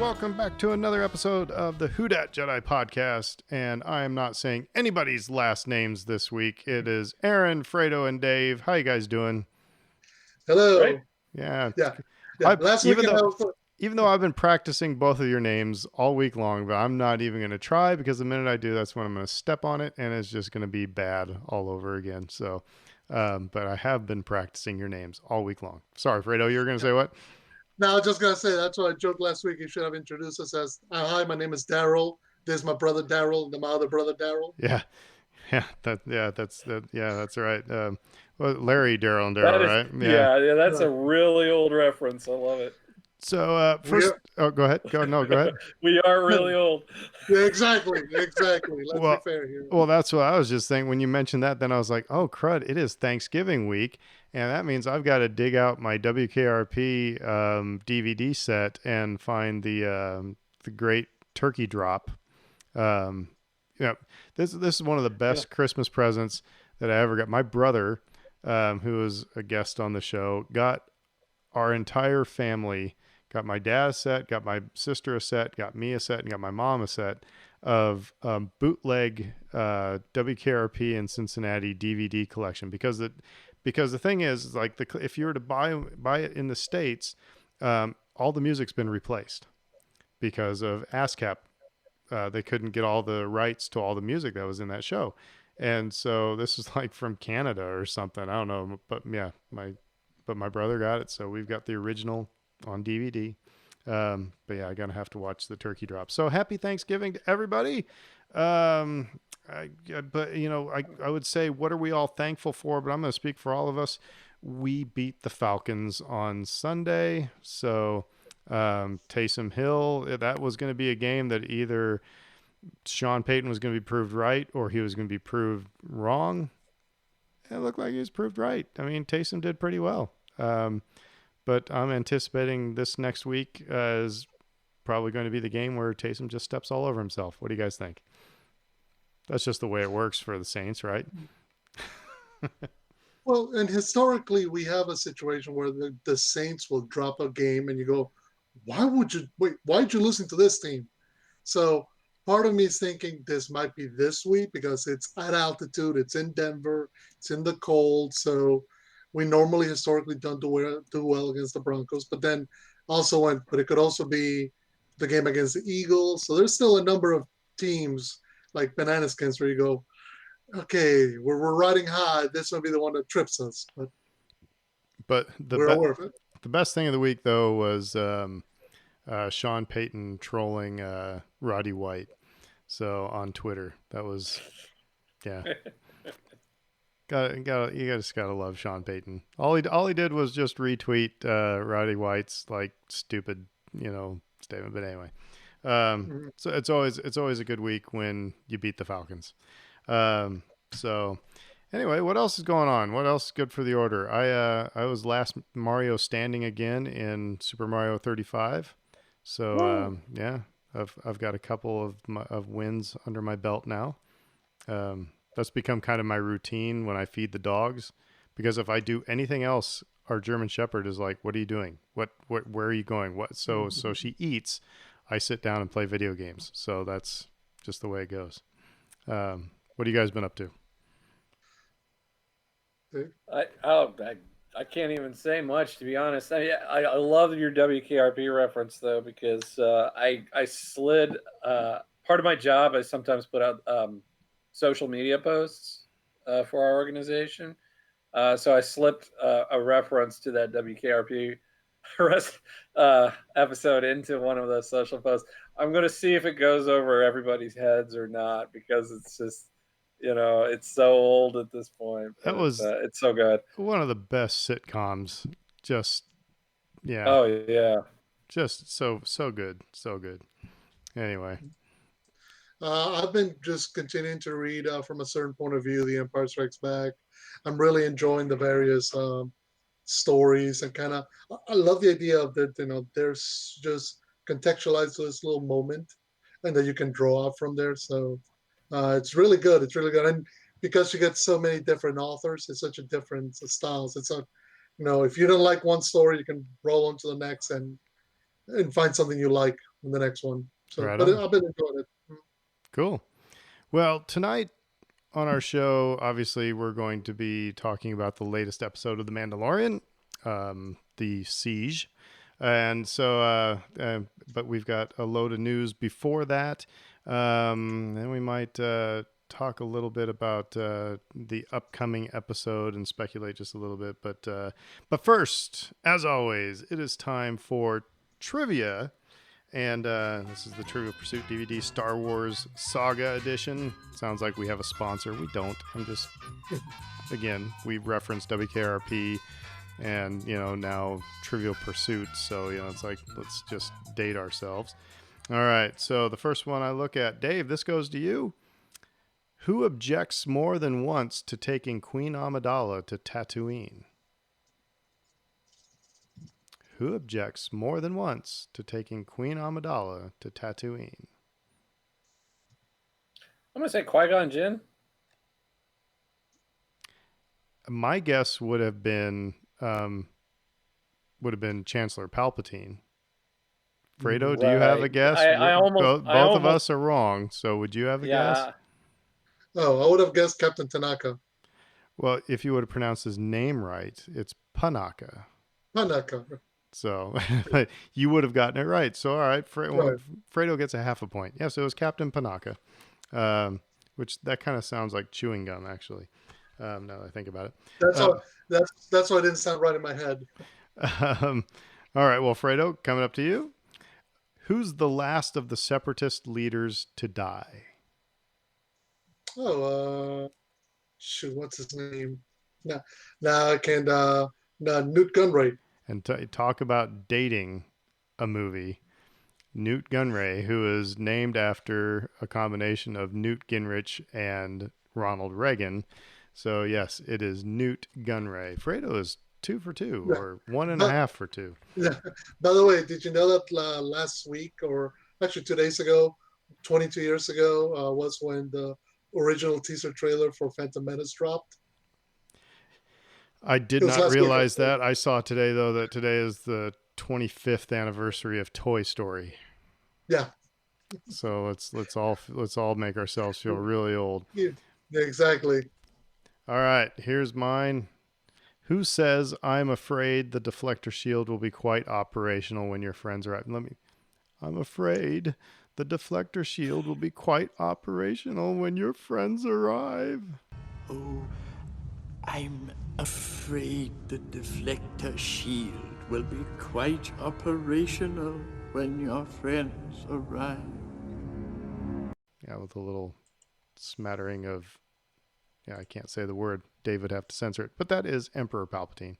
welcome back to another episode of the Who Dat Jedi podcast. And I am not saying anybody's last names this week. It is Aaron, Fredo, and Dave. How you guys doing? Hello. Right? Yeah. Last weekend Even though I've been practicing both of your names all week long, but I'm not even going to try because the minute I do, that's when I'm going to step on it and it's just going to be bad all over again. So, but I have been practicing your names all week long. Sorry, Fredo, you were going to say what? No, I was just gonna say that's what I joked last week. You should have introduced us as, "Hi, my name is Daryl. This is my brother Daryl, my other brother Daryl." Yeah, that's right. Well, Larry, Daryl, and Daryl, right? Yeah, that's a really old reference. I love it. So first, go ahead. Go ahead. We are really old. Yeah, exactly. Let's be fair here. Well, that's what I was just thinking when you mentioned that. Then I was like, oh crud! It is Thanksgiving week, and that means I've got to dig out my WKRP DVD set and find the Great Turkey Drop. This is one of the best Christmas presents that I ever got. My brother, who was a guest on the show, got our entire family. Got my dad a set, got my sister a set, got me a set, and got my mom a set of bootleg WKRP in Cincinnati DVD collection. Because the thing is like if you were to buy it in the States, all the music's been replaced because of ASCAP. They couldn't get all the rights to all the music that was in that show, and so this is like from Canada or something. I don't know, but yeah, my brother got it, so we've got the original on DVD. But yeah, I'm gonna have to watch the Turkey Drop. So happy Thanksgiving to everybody. But I would say, what are we all thankful for? But I'm going to speak for all of us. We beat the Falcons on Sunday. So Taysom Hill, that was going to be a game that either Sean Payton was going to be proved right or he was going to be proved wrong. It looked like he was proved right. I mean, Taysom did pretty well. But I'm anticipating this next week is probably going to be the game where Taysom just steps all over himself. What do you guys think? That's just the way it works for the Saints, right? Well, and historically, we have a situation where the Saints will drop a game and you go, why'd you listen to this team? So part of me is thinking this might be this week because it's at altitude, it's in Denver, it's in the cold, so we normally historically don't do well against the Broncos, but then but it could also be the game against the Eagles. So there's still a number of teams like banana skins where you go, okay, we're riding high. This will be the one that trips us. But we're aware of it. The best thing of the week, though, was Sean Payton trolling Roddy White. So on Twitter, that was, yeah. You just gotta love Sean Payton. All he did was just retweet Roddy White's like stupid, statement. But anyway, so it's always a good week when you beat the Falcons. So anyway, what else is going on? What else is good for the order? I was last Mario standing again in Super Mario 35. So yeah, I've got a couple of wins under my belt now. That's become kind of my routine when I feed the dogs, because if I do anything else, our German Shepherd is like, "What are you doing? Where are you going? What?" So she eats. I sit down and play video games. So that's just the way it goes. What have you guys been up to? I can't even say much, to be honest. I love your WKRP reference though, because I slid. Part of my job, I sometimes put out social media posts for our organization. So I slipped a reference to that WKRP episode into one of those social posts. I'm going to see if it goes over everybody's heads or not, because it's just, it's so old at this point. That was it's so good. One of the best sitcoms. Just, yeah. Oh yeah. Just so good. So good. Anyway. I've been just continuing to read from a certain point of view, The Empire Strikes Back. I'm really enjoying the various stories and I love the idea of that, there's just contextualized to this little moment and that you can draw from there. So it's really good. It's really good. And because you get so many different authors, it's such a different styles. It's if you don't like one story, you can roll on to the next and find something you like in the next one. So, Right but on. I've been enjoying it. Cool. Well, tonight on our show, obviously, we're going to be talking about the latest episode of The Mandalorian, The Siege. And so, but we've got a load of news before that. Then we might talk a little bit about the upcoming episode and speculate just a little bit. But first, as always, it is time for trivia. And this is the Trivial Pursuit DVD Star Wars Saga Edition. Sounds like we have a sponsor. We don't. I'm just, again, we referenced WKRP and, now Trivial Pursuit. So, it's like, let's just date ourselves. All right. So the first one I look at, Dave, this goes to you. Who objects more than once to taking Queen Amidala to Tatooine? Who objects more than once to taking Queen Amidala to Tatooine? I'm going to say Qui-Gon Jinn. My guess would have been Chancellor Palpatine. Fredo, do you have a guess? Both of us are wrong. So would you have a guess? Oh, I would have guessed Captain Tanaka. Well, if you would have pronounced his name right, it's Panaka. Panaka. So you would have gotten it right. So, all right, Fredo gets a half a point. Yeah, so it was Captain Panaka, which that kind of sounds like chewing gum, actually, now that I think about it. That's why it didn't sound right in my head. All right, well, Fredo, coming up to you. Who's the last of the Separatist leaders to die? Oh, shoot, what's his name? Now I can't. Newt Gunray. And talk about dating a movie. Newt Gunray, who is named after a combination of Newt Gingrich and Ronald Reagan. So, yes, it is Newt Gunray. Fredo is 2 for 2, or 1.5 for 2. Yeah. By the way, did you know that last week, or actually 2 days ago, 22 years ago, was when the original teaser trailer for Phantom Menace dropped? I did not realize that. I saw today, though, that today is the 25th anniversary of Toy Story. Yeah. So let's all make ourselves feel really old. Yeah, exactly. All right, here's mine. Who says I'm afraid the deflector shield will be quite operational when your friends arrive? I'm afraid the deflector shield will be quite operational when your friends arrive. Oh, I'm afraid the deflector shield will be quite operational when your friends arrive. Yeah, with a little smattering of, I can't say the word. Dave would have to censor it. But that is Emperor Palpatine.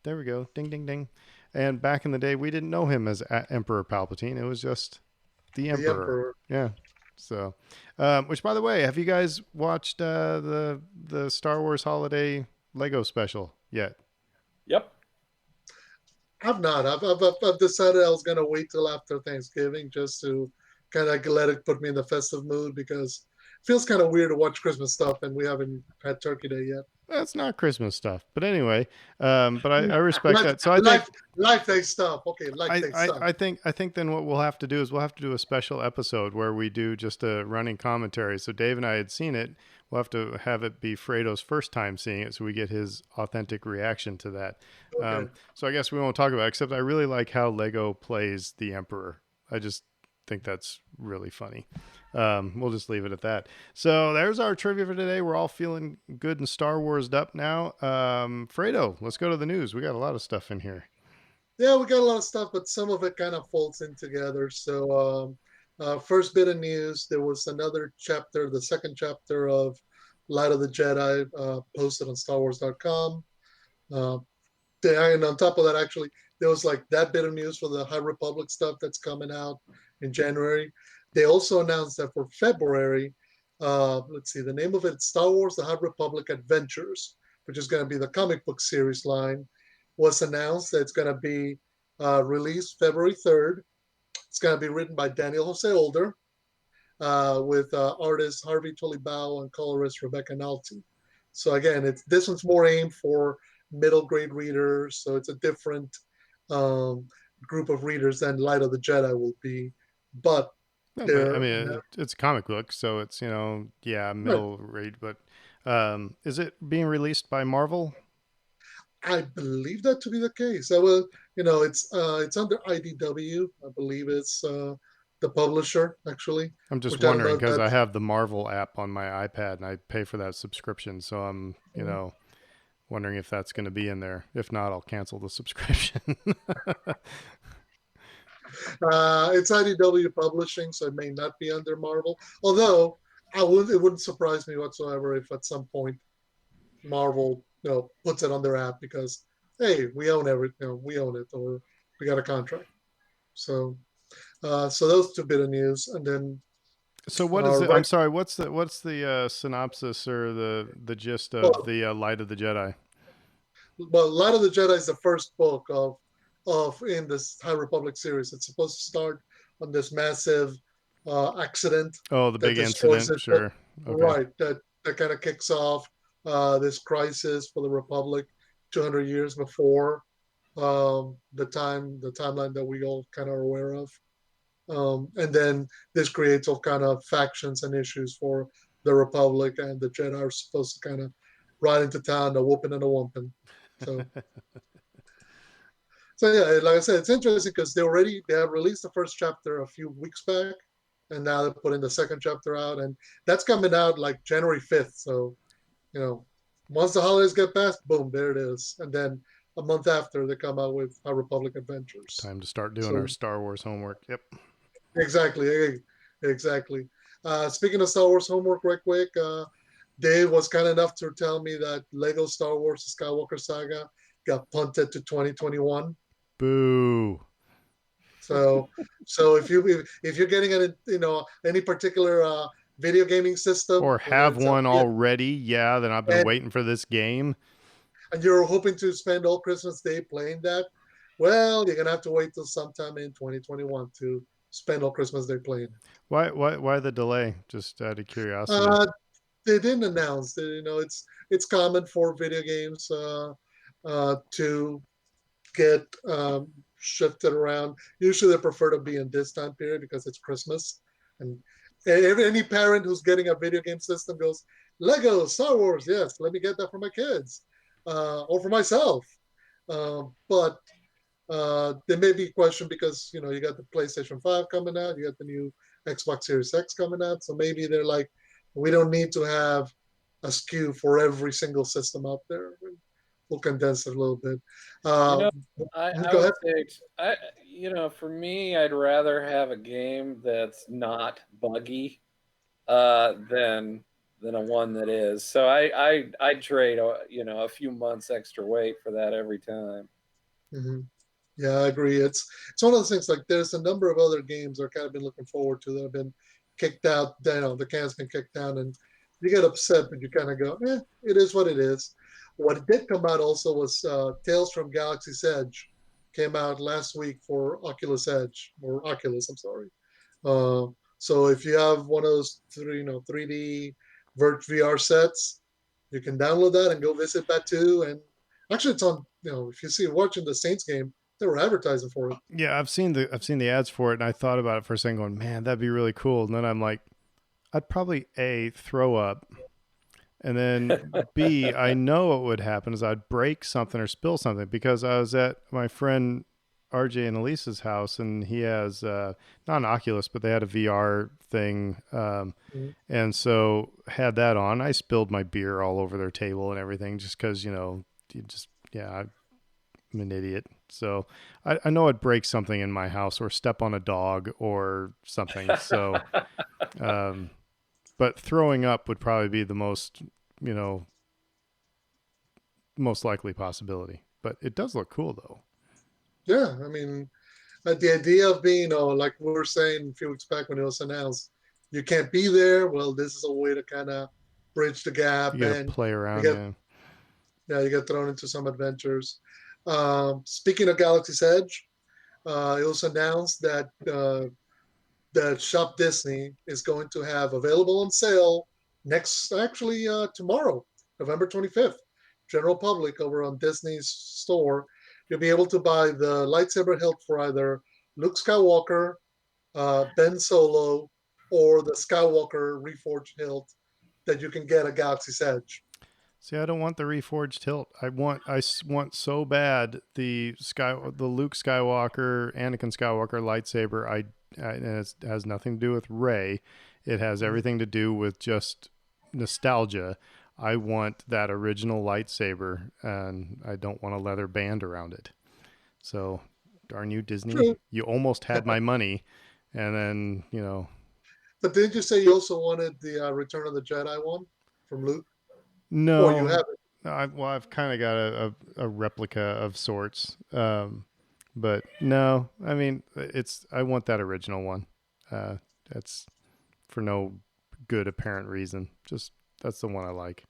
There we go. Ding, ding, ding. And back in the day, we didn't know him as Emperor Palpatine. It was just the Emperor. Yeah. So, which, by the way, have you guys watched the Star Wars Holiday Lego special yet? Yep. I've not. I've decided I was going to wait till after Thanksgiving just to kind of let it put me in the festive mood, because it feels kind of weird to watch Christmas stuff and we haven't had Turkey Day yet. That's not Christmas stuff, but anyway, but I respect that. So Life Day stuff. Okay, Life Day stuff. I think then what we'll have to do is we'll have to do a special episode where we do just a running commentary. So Dave and I had seen it. We'll have to have it be Fredo's first time seeing it, so we get his authentic reaction to that. Okay. So I guess we won't talk about it, except I really like how Lego plays the Emperor. I just think that's really funny. We'll just leave it at that. So there's our trivia for today. We're all feeling good and Star Wars'd up now. Fredo, let's go to the news. We got a lot of stuff in here. Yeah, we got a lot of stuff, but some of it kind of folds in together. So first bit of news, there was another chapter, the second chapter of Light of the Jedi, posted on StarWars.com. And on top of that, actually, there was like that bit of news for the High Republic stuff that's coming out in January. They also announced that for February, let's see, the name of it, Star Wars The High Republic Adventures, which is going to be the comic book series line, was announced that it's going to be released February 3rd. It's going to be written by Daniel Jose Older, with artist Harvey Tolibao and colorist Rebecca Nalty. So again, this one's more aimed for middle grade readers, so it's a different group of readers than Light of the Jedi will be, but No, but I they're mean, it's a comic book, so it's yeah, right. middle rate. But is it being released by Marvel? I believe that to be the case. It's under IDW. I believe it's the publisher actually. I'm just We're talking wondering about because that. I have the Marvel app on my iPad and I pay for that subscription, so I'm wondering if that's going to be in there. If not, I'll cancel the subscription. It's IDW publishing, so it may not be under Marvel. Although it wouldn't surprise me whatsoever if at some point Marvel, puts it on their app because hey, we own everything, we own it, or we got a contract. So, so those two bit of news, and then So what is it? I'm right. sorry. What's the synopsis or the gist of Well, the Light of the Jedi? Light of the Jedi is the first book of in this High Republic series. It's supposed to start on this massive accident Oh, the that big destroys incident. it. Sure. Okay. Right, that kind of kicks off this crisis for the Republic 200 years before the timeline that we all kind of are aware of. And then this creates all kind of factions and issues for the Republic, and the Jedi are supposed to kind of ride into town, a whooping and a wumping. So, so yeah, like I said, it's interesting because they have released the first chapter a few weeks back, and now they're putting the second chapter out, and that's coming out like January 5th. So, you know, once the holidays get past, boom, there it is, and then a month after they come out with Our Republic Adventures. Time to start doing our So Star Wars homework. Yep. exactly. Speaking of Star Wars homework, right quick, Dave was kind enough to tell me that Lego Star Wars: The Skywalker Saga got punted to 2021. Boo. So, so if you're getting any particular video gaming system, Or whether have it's a one already. Yeah. Then I've been and waiting for this game. you're hoping to spend all Christmas Day playing that, well, you're gonna have to wait till sometime in 2021 to spend all Christmas Day playing it. Why the delay? Just out of curiosity. Uh, they didn't announce that. It's common for video games to get shifted around. Usually, they prefer to be in this time period because it's Christmas, and any parent who's getting a video game system goes, "Lego Star Wars, yes, let me get that for my kids or for myself." But there may be a question because you got the PlayStation 5 coming out, you got the new Xbox Series X coming out, so maybe they're like, we don't need to have a SKU for every single system out there. We'll condense it a little bit. You know, Um, I Go would ahead. say, for me, I'd rather have a game that's not buggy than a one that is. So I'd trade a few months extra wait for that every time. Mm-hmm. Yeah, I agree. It's one of those things. Like, there's a number of other games I've kind of been looking forward to that have been kicked out. The can's been kicked down, and you get upset, but you kind of go, it is what it is. What did come out also was Tales from Galaxy's Edge. Came out last week for Oculus Edge, or Oculus. I'm sorry. Uh, so if you have one of those 3D VR sets, you can download that and go visit that too. And actually, it's on. If you see watching the Saints game, they were advertising for it. Yeah, I've seen the ads for it, and I thought about it for a second, going, man, that'd be really cool. And then I'm like, I'd probably throw up, and then B, I know what would happen is I'd break something or spill something because I was at my friend RJ and Elisa's house, and he has not an Oculus, but they had a VR thing, Mhm. and so had that on. I spilled my beer all over their table and everything, just because you just yeah, I'm an idiot. So I know I'd break something in my house or step on a dog or something. So, um, but throwing up would probably be the you know, most likely possibility. But it does look cool though. Yeah, I mean, the idea of being, like we were saying a few weeks back when it was announced, you can't be there. Well, this is a way to kind of bridge the You gap, get to and play you around, get yeah. you get thrown into some adventures. Speaking of Galaxy's Edge, it was announced that Shop Disney is going to have available on sale tomorrow, November 25th, general public over on Disney's store. you'll be able to buy the lightsaber hilt for either Luke Skywalker, Ben Solo, or the Skywalker reforged hilt that you can get at Galaxy's Edge. See, I don't want the reforged hilt. I want so bad the Luke Skywalker, Anakin Skywalker lightsaber. And it has nothing to do with Rey. It has everything to do with just nostalgia. I want that original lightsaber, and I don't want a leather band around it. So, darn you, Disney! True. You almost had my money, and then But didn't you say you also wanted the Return of the Jedi one from Luke? No, Or you have it? I've kind of got a replica of sorts, but no, I mean I want that original one. That's for no good apparent reason. Just that's the one I like.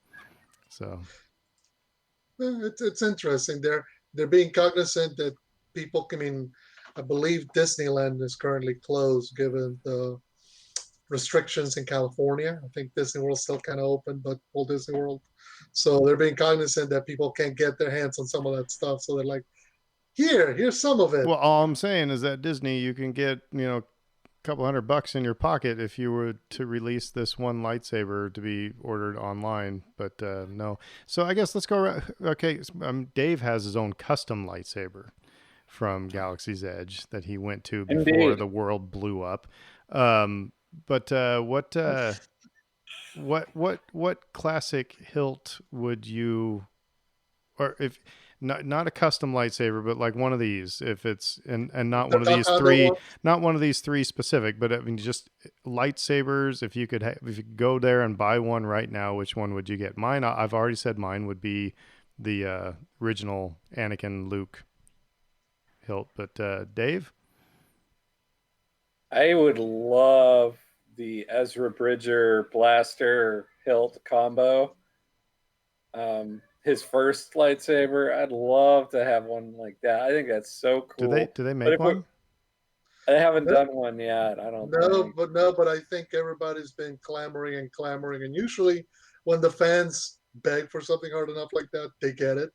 So It's interesting. They're being cognizant that people. I mean, I believe Disneyland is currently closed given the restrictions in California. I think Disney World's still kind of open, but Walt Disney World. So they're being cognizant that people can't get their hands on some of that stuff. So they're like, here's some of it. well, all I'm saying is that Disney, you can get a couple $100 in your pocket if you were to release this one lightsaber to be ordered online, but no. So I guess let's go around. Okay, Dave has his own custom lightsaber from Galaxy's Edge that he went to before Indeed. the world blew up. But what classic hilt would you, or if not a custom lightsaber, but like one of these, if it's and not The one of these Dark three, one? not one of these three specific, but I mean just lightsabers. If you could go there and buy one right now, which one would you get? Mine, I've already said mine would be the original Anakin Luke hilt, but Dave. I would love the Ezra Bridger blaster hilt combo. His first lightsaber, I'd love to have one like that. I think that's so cool. Do they make one? I haven't done one yet. I don't think. But I think everybody's been clamoring, and usually when the fans beg for something hard enough like that, they get it.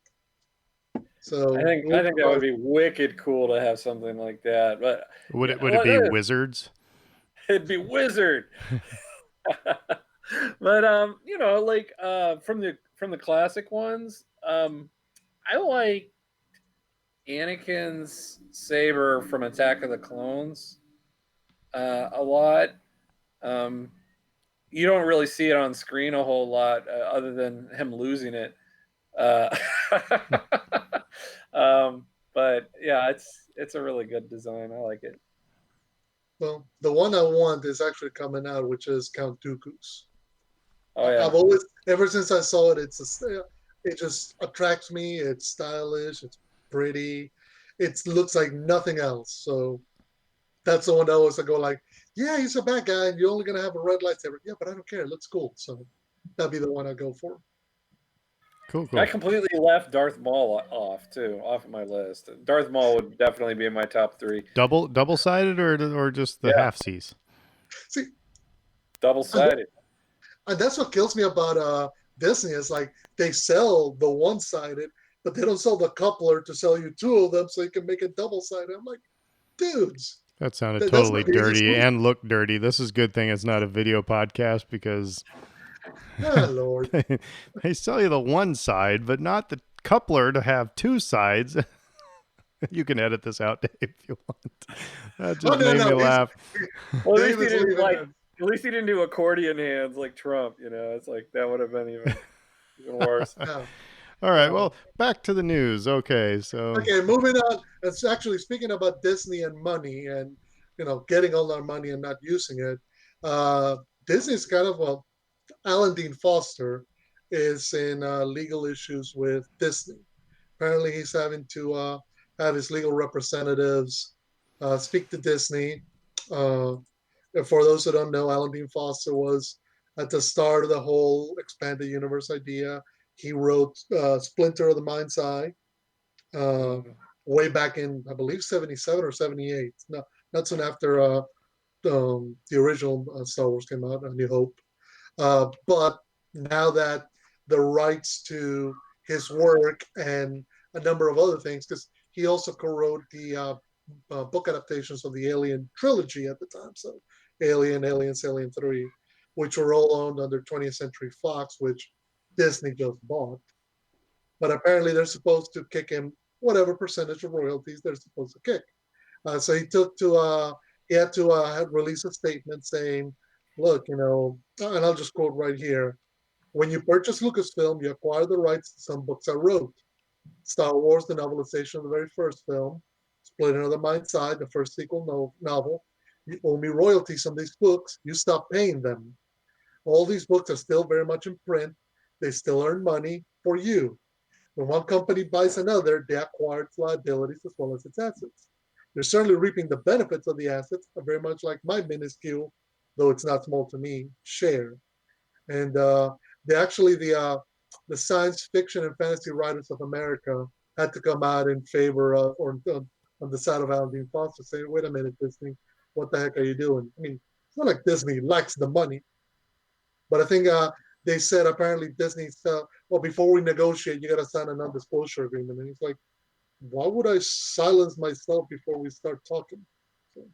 So I think that would be wicked cool to have something like that. But would it be Wizards? It'd be Wizard. But like from the classic ones, I like Anakin's saber from Attack of the Clones a lot. You don't really see it on screen a whole lot, other than him losing it. But yeah, it's a really good design. I like it. Well, the one I want is actually coming out, which is Count Dooku's. Oh yeah. I've always, ever since I saw it, it just attracts me. It's stylish. It's pretty. It looks like nothing else. So that's the one that always I go like, yeah, he's a bad guy, and you're only gonna have a red lightsaber. Yeah, but I don't care. It looks cool. So that'd be the one I go for. Cool. I completely left Darth Maul off of my list. Darth Maul would definitely be in my top 3. Double sided or just the half C's? See, double sided. And that's what kills me about Disney is like they sell the one sided, but they don't sell the coupler to sell you 2 of them so you can make it double sided. I'm like, dudes. That sounded totally dirty and looked dirty. This is a good thing it's not a video podcast because oh, Lord. They sell you the one side, but not the coupler to have 2 sides. You can edit this out, Dave, if you want. That just made me laugh. Well, at least he didn't do accordion hands like Trump. It's like that would have been even worse. Yeah. All right. Well, back to the news. Okay. Moving on. It's actually speaking about Disney and money and, getting all our money and not using it. Disney's kind of, Alan Dean Foster is in legal issues with Disney. Apparently he's having to have his legal representatives speak to Disney. For those who don't know, Alan Dean Foster was at the start of the whole expanded universe idea. He wrote Splinter of the Mind's Eye way back in, I believe, 77 or 78. No, not soon after the original Star Wars came out, A New Hope. But now that the rights to his work and a number of other things, because he also co-wrote the book adaptations of the Alien trilogy at the time. So Alien, Aliens, Alien 3, which were all owned under 20th Century Fox, which Disney just bought. But apparently they're supposed to kick him whatever percentage of royalties they're supposed to kick. So he had to release a statement saying, look, and I'll just quote right here. When you purchase Lucasfilm, you acquire the rights to some books I wrote. Star Wars, the novelization of the very first film, Splinter of the Mind's Eye, the first sequel novel. You owe me royalties on these books. You stop paying them. All these books are still very much in print. They still earn money for you. When one company buys another, they acquire its liabilities as well as its assets. You're certainly reaping the benefits of the assets, very much like my minuscule, though it's not small to me, share. And the science fiction and fantasy writers of America had to come out in favor of, or on the side of Alan Dean Foster, saying, "Wait a minute, Disney, what the heck are you doing?" I mean, it's not like Disney lacks the money, but I think they said apparently Disney said, "Well, before we negotiate, you got to sign a non-disclosure agreement." And he's like, "Why would I silence myself before we start talking?" So,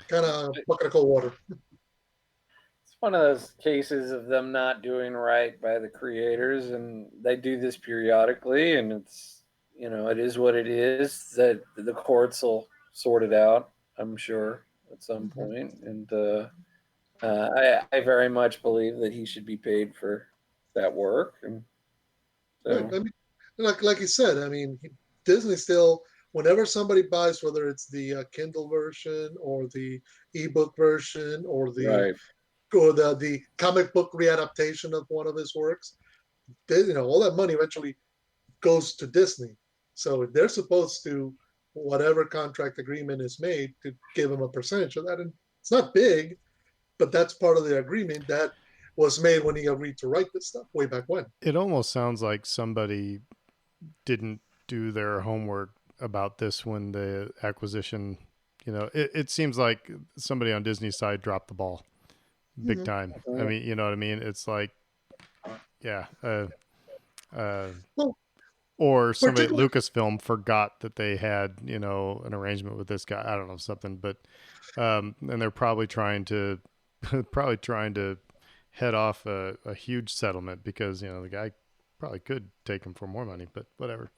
kind of bucket of cold water. It's one of those cases of them not doing right by the creators, and they do this periodically, and it is what it is. That the courts will sort it out, I'm sure, at some point. And I very much believe that he should be paid for that work. And so, Right. I mean, like you said, I mean, Disney still, whenever somebody buys, whether it's the Kindle version or the ebook version or right, the comic book readaptation of one of his works, all that money eventually goes to Disney. So they're supposed to, whatever contract agreement is made, to give them a percentage of that. And it's not big, but that's part of the agreement that was made when he agreed to write this stuff way back when. It almost sounds like somebody didn't do their homework about this when the acquisition, it seems like somebody on Disney's side dropped the ball big time. I mean, you know what I mean? It's like, yeah. Well, or somebody at Lucasfilm forgot that they had, an arrangement with this guy. I don't know, something, but, and they're probably trying to head off a huge settlement because, the guy probably could take him for more money, but whatever.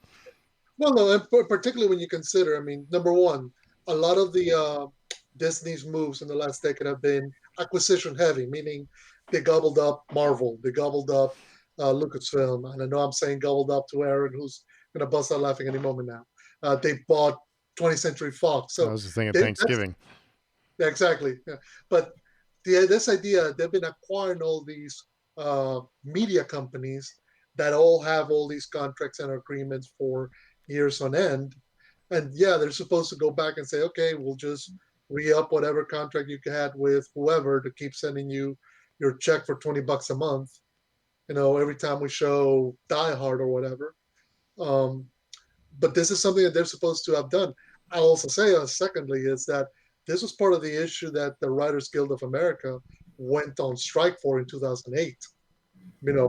Well, no, and particularly when you consider, I mean, number one, a lot of the Disney's moves in the last decade have been acquisition heavy, meaning they gobbled up Marvel, they gobbled up Lucasfilm, and I know I'm saying gobbled up to Aaron, who's going to bust out laughing any moment now. They bought 20th Century Fox. So I was just thinking Thanksgiving. Yeah, exactly. Yeah. But this idea, they've been acquiring all these media companies that all have all these contracts and agreements for years on end. And yeah, they're supposed to go back and say, okay, we'll just re-up whatever contract you had with whoever to keep sending you your check for $20 a month, every time we show Die Hard or whatever. But this is something that they're supposed to have done. I'll also say, secondly, is that this was part of the issue that the Writers Guild of America went on strike for in 2008.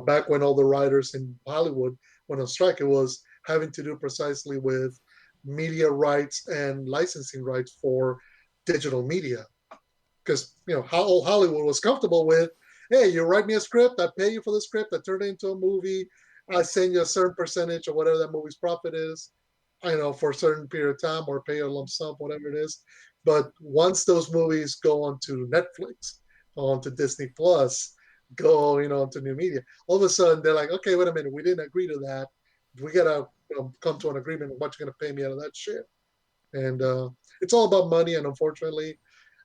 Back when all the writers in Hollywood went on strike, it was having to do precisely with media rights and licensing rights for digital media. Because, how Hollywood was comfortable with, hey, you write me a script, I pay you for the script, I turn it into a movie, I send you a certain percentage of whatever that movie's profit is, for a certain period of time, or pay a lump sum, whatever it is. But once those movies go onto Netflix, onto Disney Plus, go, onto new media, all of a sudden they're like, okay, wait a minute, we didn't agree to that. We gotta come to an agreement on what you're gonna pay me out of that share. And it's all about money, and unfortunately,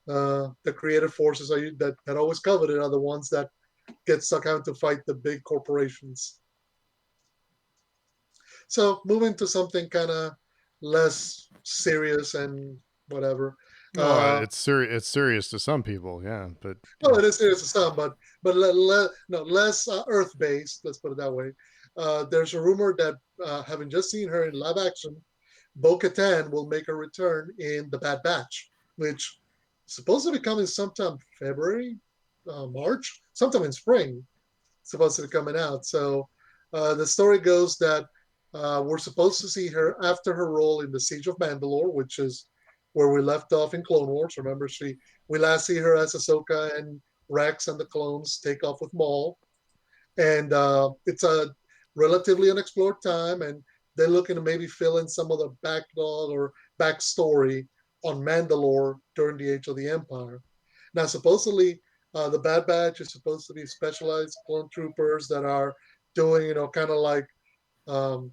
the creative forces that always coveted are the ones that get stuck having to fight the big corporations. So moving to something kind of less serious and whatever. It's serious to some people, yeah, but well, it is serious to some, but less earth based. Let's put it that way. There's a rumor that having just seen her in live action, Bo-Katan will make a return in The Bad Batch, which is supposed to be coming sometime February, March, sometime in spring. It's supposed to be coming out. So the story goes that We're supposed to see her after her role in the Siege of Mandalore, which is where we left off in Clone Wars. Remember, we last see her as Ahsoka and Rex and the clones take off with Maul, and it's a relatively unexplored time, and they're looking to maybe fill in some of the backlog or backstory on Mandalore during the Age of the Empire. Now, supposedly, the Bad Batch is supposed to be specialized clone troopers that are doing, kind of like um,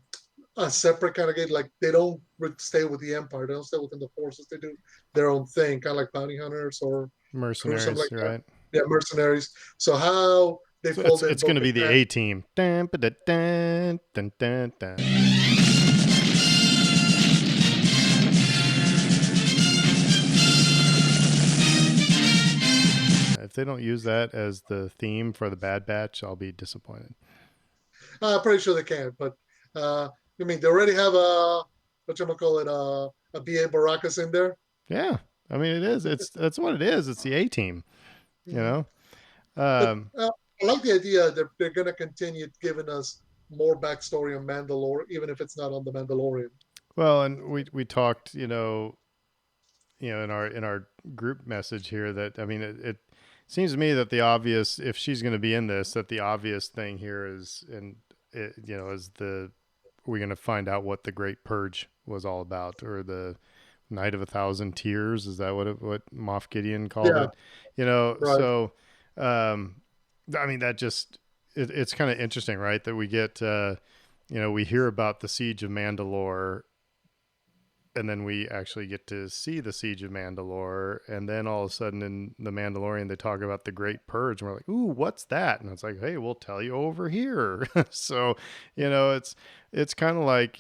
a separate kind of game. Like they don't stay with the Empire, they don't stay within the forces. They do their own thing, kind of like bounty hunters or something Mercenaries, like that. right? Yeah, mercenaries. So how they So fold in it's going to be the Bo-Katan. A team. Dun, ba-da, dun, dun, dun, dun. If they don't use that as the theme for the Bad Batch, I'll be disappointed. I'm pretty sure they can, but I mean, they already have a what you call it, a BA Baracus in there. Yeah, I mean it is. That's what it is. It's the A team. You Mm-hmm. know. But Um, I like the idea that they're going to continue giving us more backstory on Mandalore, even if it's not on the Mandalorian. well, and we talked, in our group message here that I mean it seems to me that the obvious, if she's going to be in this, that the obvious thing here is, and it, is the we're going to find out what the Great Purge was all about, or the Night of a Thousand Tears. Is that what Moff Gideon called Yeah, it? right. So um, I mean that just it's kind of interesting, right? That we get we hear about the siege of Mandalore, and then we actually get to see the siege of Mandalore, and then all of a sudden in the Mandalorian they talk about the Great Purge, and we're like, "Ooh, what's that?" And it's like, "Hey, we'll tell you over here." So, it's kind of like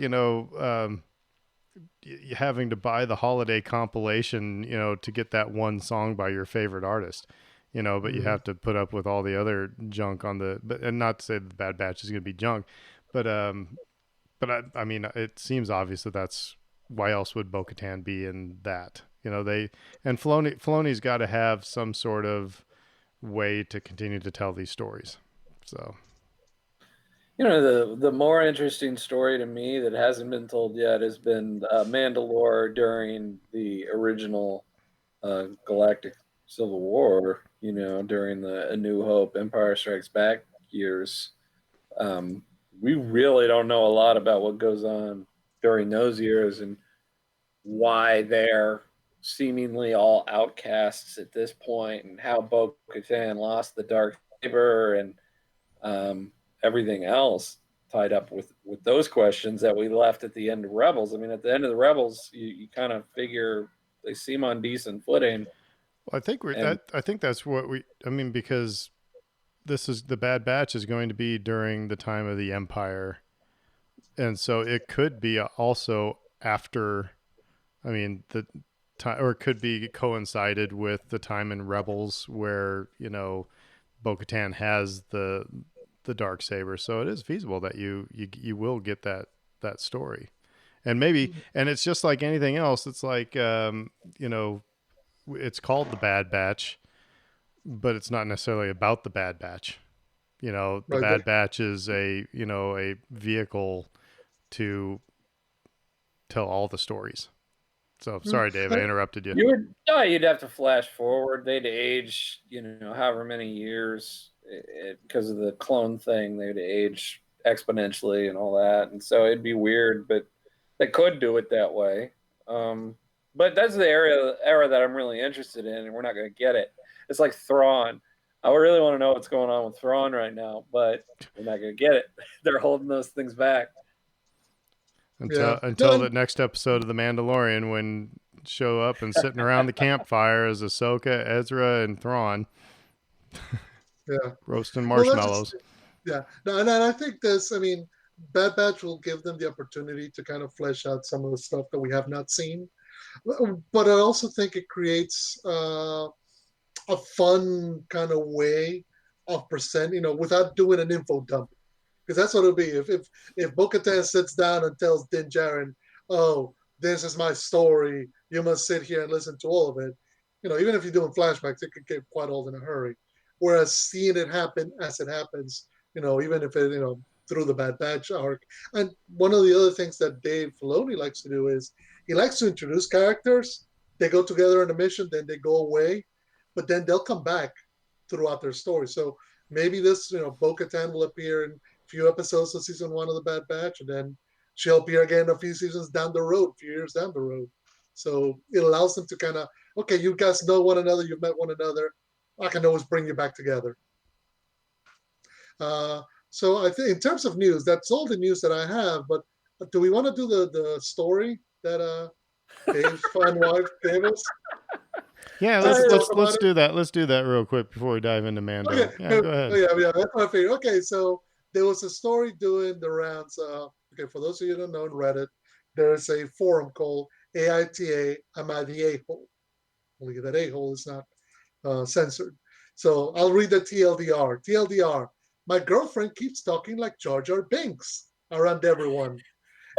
having to buy the holiday compilation, to get that one song by your favorite artist, but you Mm-hmm. have to put up with all the other junk on but and not to say that the Bad Batch is going to be junk, but I mean, it seems obvious that that's why else would Bo-Katan be in that? They and Filoni's got to have some sort of way to continue to tell these stories. So The more interesting story to me that hasn't been told yet has been Mandalore during the original Galactic Civil War. During the A New Hope, Empire Strikes Back years. Um, we really don't know a lot about what goes on during those years and why they're seemingly all outcasts at this point, and how Bo Katan lost the dark saber, and um, everything else tied up with those questions that we left at the end of Rebels. I mean, at the end of the Rebels, you kind of figure they seem on decent footing, I think and I think that's what I mean, because this is the Bad Batch is going to be during the time of the Empire, and so it could be also after. I mean, the time, or it could be coincided with the time in Rebels where Bo-Katan has the dark saber. So it is feasible that you will get that story, and maybe, and it's just like anything else. It's like it's called the Bad Batch, but it's not necessarily about the Bad Batch. The Right. Bad Batch is a vehicle to tell all the stories. So sorry, Dave, I interrupted you. you'd have to flash forward. They'd age, however many years, because of the clone thing. They'd age exponentially and all that, and so it'd be weird. But they could do it that way. But that's the era that I'm really interested in, and we're not going to get it. It's like Thrawn. I really want to know what's going on with Thrawn right now, but we're not going to get it. They're holding those things back. Yeah. Until No, the next episode of The Mandalorian, when show up and sitting around the campfire as Ahsoka, Ezra, and Thrawn yeah. roasting Well, that's just marshmallows. yeah. No, and I think this. I mean, Bad Batch will give them the opportunity to kind of flesh out some of the stuff that we have not seen. But I also think it creates a fun kind of way of present, without doing an info dump. Because that's what it'll be. If Bo-Katan sits down and tells Din Djarin, "Oh, this is my story. You must sit here and listen to all of it." Even if you're doing flashbacks, it could get quite old in a hurry. Whereas seeing it happen as it happens, even if it, through the Bad Batch arc. And one of the other things that Dave Filoni likes to do is he likes to introduce characters. They go together on a mission, then they go away, but then they'll come back throughout their story. So maybe this, Bo-Katan will appear in a few episodes of season 1 of the Bad Batch, and then she'll appear again a few seasons down the road, a few years down the road. So it allows them to kind of, okay, you guys know one another, you've met one another. I can always bring you back together. So I think in terms of news, that's all the news that I have. But do we want to do the story that Dave's fine wife gave us? Yeah, let's do that. Let's do that real quick before we dive into Mando. Okay. Yeah, go ahead. Yeah, that's my favorite. Okay, so there was a story doing the rounds. Okay, for those of you who don't know, on Reddit, there's a forum called AITA Am I the A-hole? Only that A-hole is not censored. So I'll read the TLDR. TLDR. My girlfriend keeps talking like Jar Jar Binks around everyone,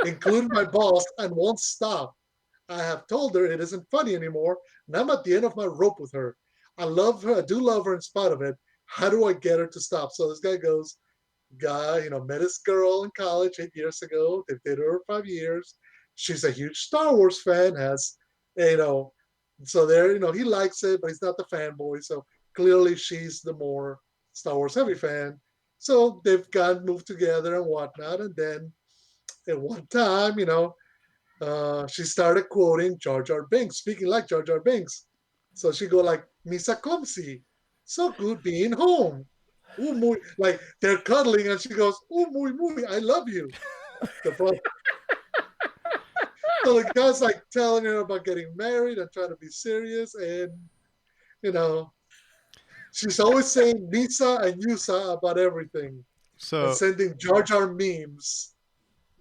including my boss, and won't stop. I have told her it isn't funny anymore, and I'm at the end of my rope with her. I love her. I do love her in spite of it. How do I get her to stop? So this guy goes, met this girl in college 8 years ago. They've dated her 5 years. She's a huge Star Wars fan, so there, he likes it, but he's not the fanboy. So clearly she's the more Star Wars heavy fan. So they've moved together and whatnot. And then at one time, she started quoting Jar Jar Binks, speaking like Jar Jar Binks. So she go like, Misa Komsi, so good being home. Ooh, muy. Like they're cuddling and she goes, ooh, muy, muy, I love you. So the guy's like telling her about getting married and trying to be serious. And, she's always saying Misa and Yusa about everything. So and sending Jar Jar memes.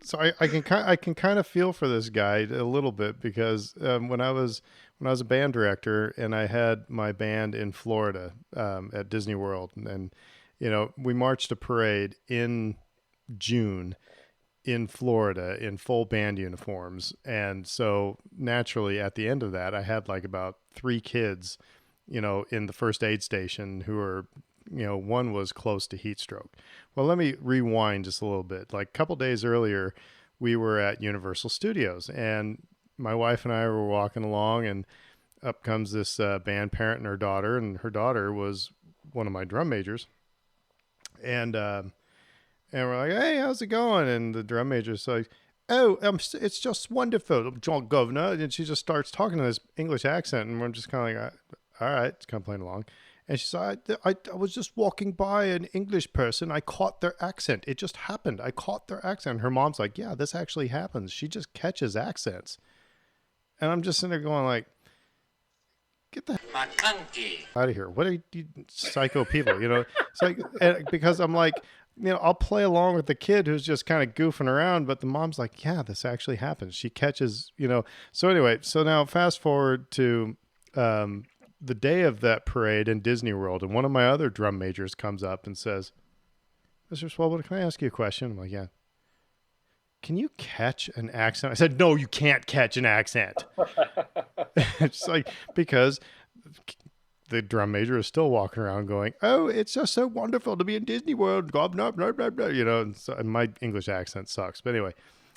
So I can kind of feel for this guy a little bit because when I was a band director and I had my band in Florida at Disney World, and we marched a parade in June in Florida in full band uniforms, and so naturally at the end of that I had like about 3 kids in the first aid station who are one was close to heat stroke. Well, let me rewind just a little bit. Like a couple days earlier, we were at Universal Studios, and my wife and I were walking along, and up comes this band parent and her daughter was one of my drum majors, and we're like, "Hey, how's it going?" And the drum major's like, "Oh, it's just wonderful, John Governor," and she just starts talking in this English accent, and we're just kind of like, "All right," it's kind of playing along. And she said, I was just walking by an English person. I caught their accent. It just happened. I caught their accent. Her mom's like, yeah, this actually happens. She just catches accents. And I'm just sitting there going like, get the out of here. What are you psycho people? It's like, because I'm like, I'll play along with the kid who's just kind of goofing around. But the mom's like, yeah, this actually happens. She catches, So anyway, so now fast forward to the day of that parade in Disney World, and one of my other drum majors comes up and says, Mr. Swellwood, can I ask you a question? I'm like, yeah. Can you catch an accent? I said, no, you can't catch an accent. It's like, because the drum major is still walking around going, oh, it's just so wonderful to be in Disney World, blah, blah, blah, blah, blah, and my English accent sucks. But anyway,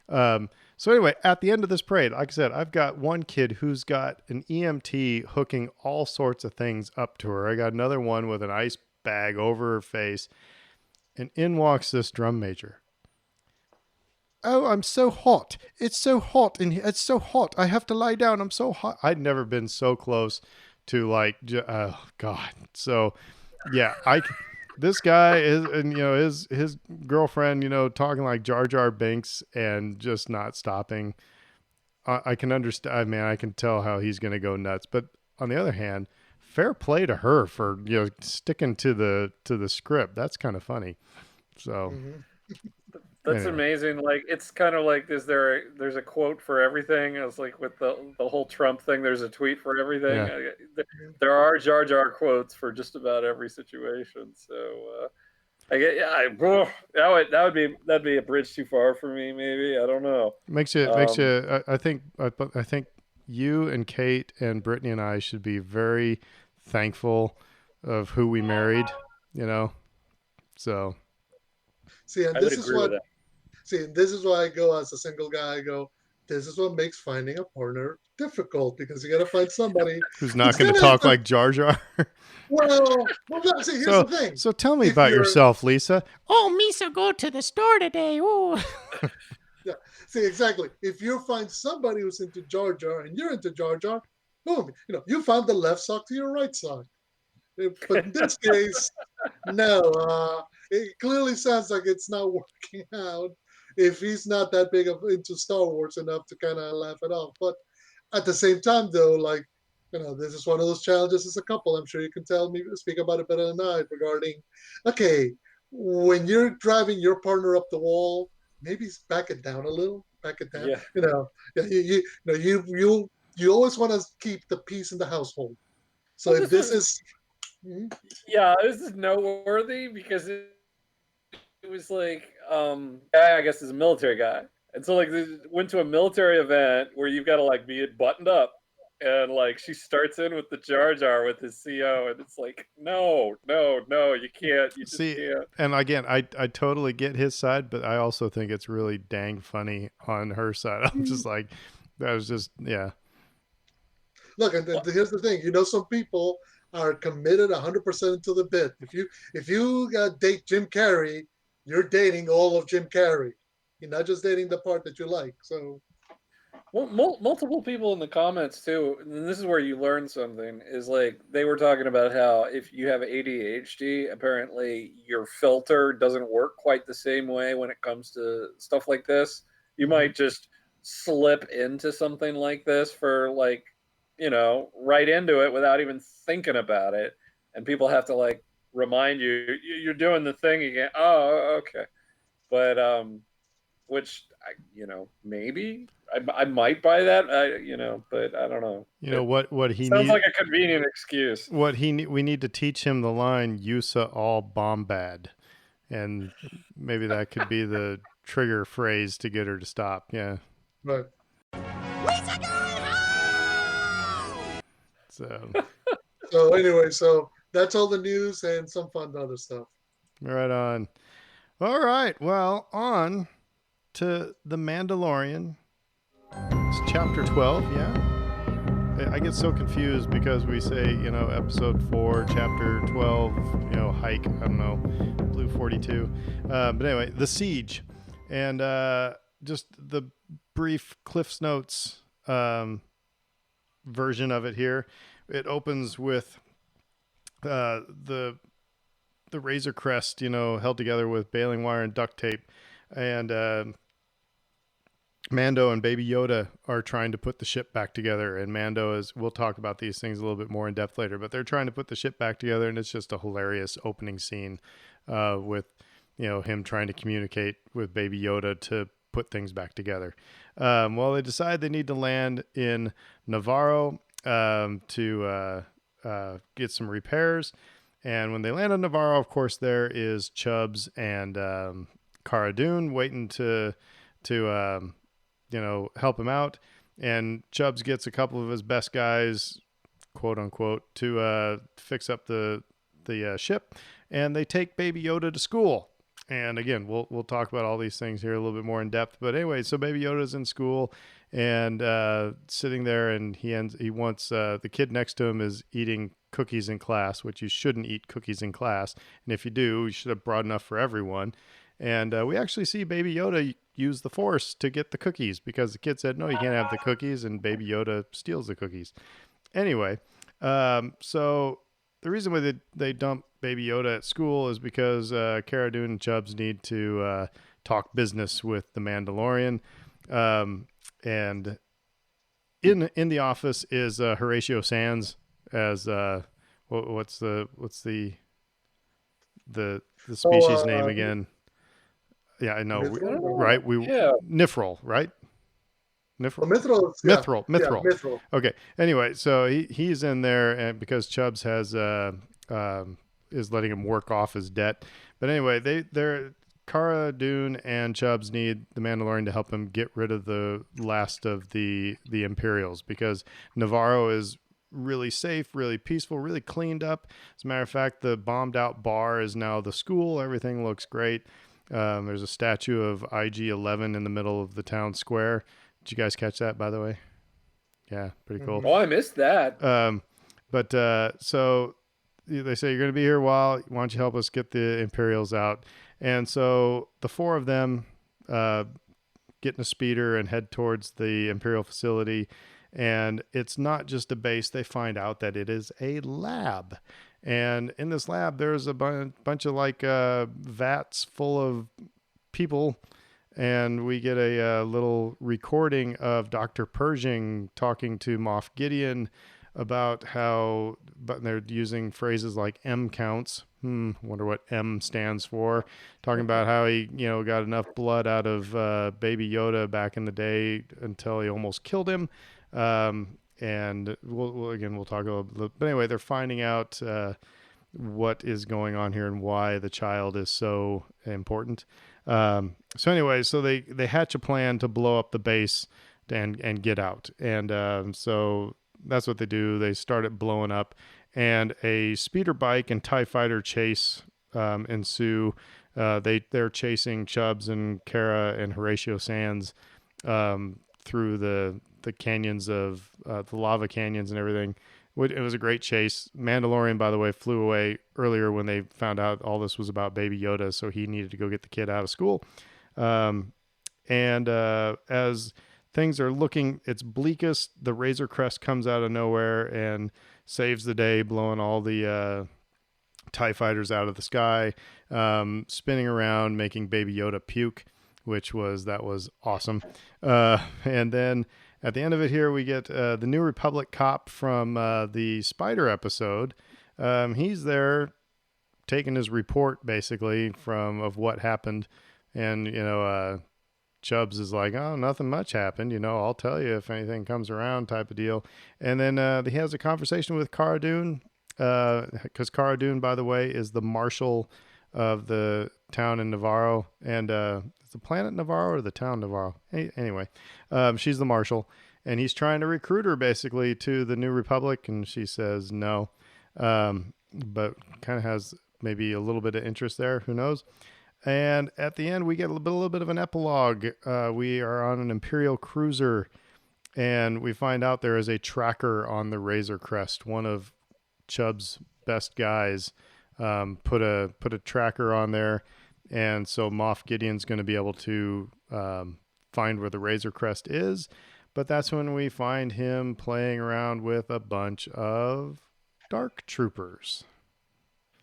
so anyway, at the end of this parade, like I said, I've got one kid who's got an EMT hooking all sorts of things up to her. I got another one with an ice bag over her face, and in walks this drum major. Oh, I'm so hot. It's so hot in here. It's so hot. I have to lie down. I'm so hot. I'd never been so close to oh God. So yeah, this guy is, and his girlfriend, talking like Jar Jar Binks and just not stopping. I can understand, man. I can tell how he's going to go nuts. But on the other hand, fair play to her for sticking to the script. That's kind of funny. So that's amazing. Like, it's kind of like, there's a quote for everything. It's like with the whole Trump thing, there's a tweet for everything. Yeah. There are Jar Jar quotes for just about every situation. So that'd be a bridge too far for me. Maybe, I don't know. Makes you. I think you and Kate and Brittany and I should be very thankful of who we married. So. See, and I would this is agree with what that. see, this is why I go as a single guy. I go, this is what makes finding a partner difficult because you got to find somebody Who's not who's going to gonna have talk to. like Jar Jar? Well, no, see, here's the So, thing: so tell me if about you're, yourself, Lisa. Oh, Misa, go to the store today. Ooh. yeah, see, exactly. If you find somebody who's into Jar Jar and you're into Jar Jar, boom, you found the left sock to your right sock. But in this case, no, it clearly sounds like it's not working out if he's not that big of into Star Wars enough to kind of laugh it off. But at the same time, though, like this is one of those challenges as a couple. I'm sure you can tell me speak about it better than I regarding. Okay, when you're driving your partner up the wall, maybe back it down a little, back it down. Yeah. You always want to keep the peace in the household. So Well, if this this was is Mhm. yeah, this is noteworthy because it was like guy I guess is a military guy, and so like they went to a military event where you've got to like be buttoned up, and like she starts in with the Jar Jar with his CO, and it's like no, no, no, you can't, you just See, can't. and again, I totally get his side, but I also think it's really dang funny on her side. I'm just like, that was just, yeah. Look, and here's the thing. Some people are committed 100% to the bit. If you date Jim Carrey, you're dating all of Jim Carrey. You're not just dating the part that you like. So Well, multiple people in the comments too, and this is where you learn something. Is like they were talking about how if you have ADHD, apparently your filter doesn't work quite the same way when it comes to stuff like this. You might just slip into something like this for like, right into it without even thinking about it, and people have to like remind you you're doing the thing again. Oh, okay, but which maybe I might buy that. But I don't know. You know It what he sounds need like a convenient excuse. we need to teach him the line "Yusa all bomb bad," and maybe that could be the trigger phrase to get her to stop. Yeah. right. So So anyway, so that's all the news and some fun other stuff. right on. All right. Well, on to the Mandalorian. It's chapter 12. Yeah. I get so confused because we say, episode 4, chapter 12, hike, I don't know, Blue 42. But anyway, the siege. And just the brief Cliff's Notes version of it here. It opens with the Razor Crest, held together with baling wire and duct tape. And Mando and Baby Yoda are trying to put the ship back together, and we'll talk about these things a little bit more in depth later, but they're trying to put the ship back together, and it's just a hilarious opening scene with, him trying to communicate with Baby Yoda to put things back together. Well, they decide they need to land in Navarro to get some repairs, and when they land on Navarro, of course, there is Chubbs and Cara Dune waiting to help him out. And Chubbs gets a couple of his best guys, quote unquote, to fix up the ship, and they take Baby Yoda to school. And again, we'll talk about all these things here a little bit more in depth. But anyway, so Baby Yoda's in school and sitting there, and he wants the kid next to him is eating cookies in class, which you shouldn't eat cookies in class, and if you do, you should have brought enough for everyone. And we actually see Baby Yoda use the Force to get the cookies because the kid said, no, you can't have the cookies, and Baby Yoda steals the cookies. Anyway, so the reason why they dump Baby Yoda at school is because Cara Dune and Chubbs need to talk business with the Mandalorian. And in the office is Horatio Sands as what's the species name again? Yeah, I know. Right? Nifrol, right? Nifrol? Mithril. Mithril. Yeah, Mithril. Okay. Anyway, so he's in there, and because Chubbs has is letting him work off his debt. But anyway, they're Cara Dune and Chubbs need the Mandalorian to help him get rid of the last of the Imperials because Navarro is really safe, really peaceful, really cleaned up. As a matter of fact, the bombed out bar is now the school. Everything looks great. There's a statue of IG-11 in the middle of the town square. Did you guys catch that, by the way? Yeah, pretty cool. Oh, I missed that. So they say, you're going to be here a while. Why don't you help us get the Imperials out? And so the four of them get in a speeder and head towards the Imperial facility. And it's not just a base. They find out that it is a lab. And in this lab, there's a bunch of like vats full of people. And we get a little recording of Dr. Pershing talking to Moff Gideon about how, but they're using phrases like M counts. Wonder what M stands for. Talking about how he, got enough blood out of Baby Yoda back in the day until he almost killed him. And we'll talk a little bit. But anyway, they're finding out what is going on here and why the child is so important. So they hatch a plan to blow up the base and get out. And so that's what they do. They start it blowing up, and a speeder bike and TIE fighter chase ensue. They're chasing Chubbs and Kara and Horatio Sands through the canyons of the lava canyons and everything. It was a great chase. Mandalorian, by the way, flew away earlier when they found out all this was about Baby Yoda, so he needed to go get the kid out of school. As things are looking its bleakest, the Razor Crest comes out of nowhere and saves the day, blowing all the TIE fighters out of the sky, spinning around, making Baby Yoda puke, that was awesome. And then at the end of it here, we get the New Republic cop from the Spider episode. He's there taking his report, basically, of what happened. And, Chubbs is like, oh, nothing much happened. I'll tell you if anything comes around, type of deal. And then he has a conversation with Cara Dune, because Cara Dune, by the way, is the marshal of the town in Navarro. And is the planet Navarro or the town Navarro? Anyway, she's the marshal. And he's trying to recruit her, basically, to the New Republic. And she says no, but kind of has maybe a little bit of interest there. Who knows? And at the end, we get a little bit of an epilogue. We are on an Imperial cruiser, and we find out there is a tracker on the Razor Crest. One of Chubb's best guys put a tracker on there, and so Moff Gideon's going to be able to find where the Razor Crest is. But that's when we find him playing around with a bunch of dark troopers.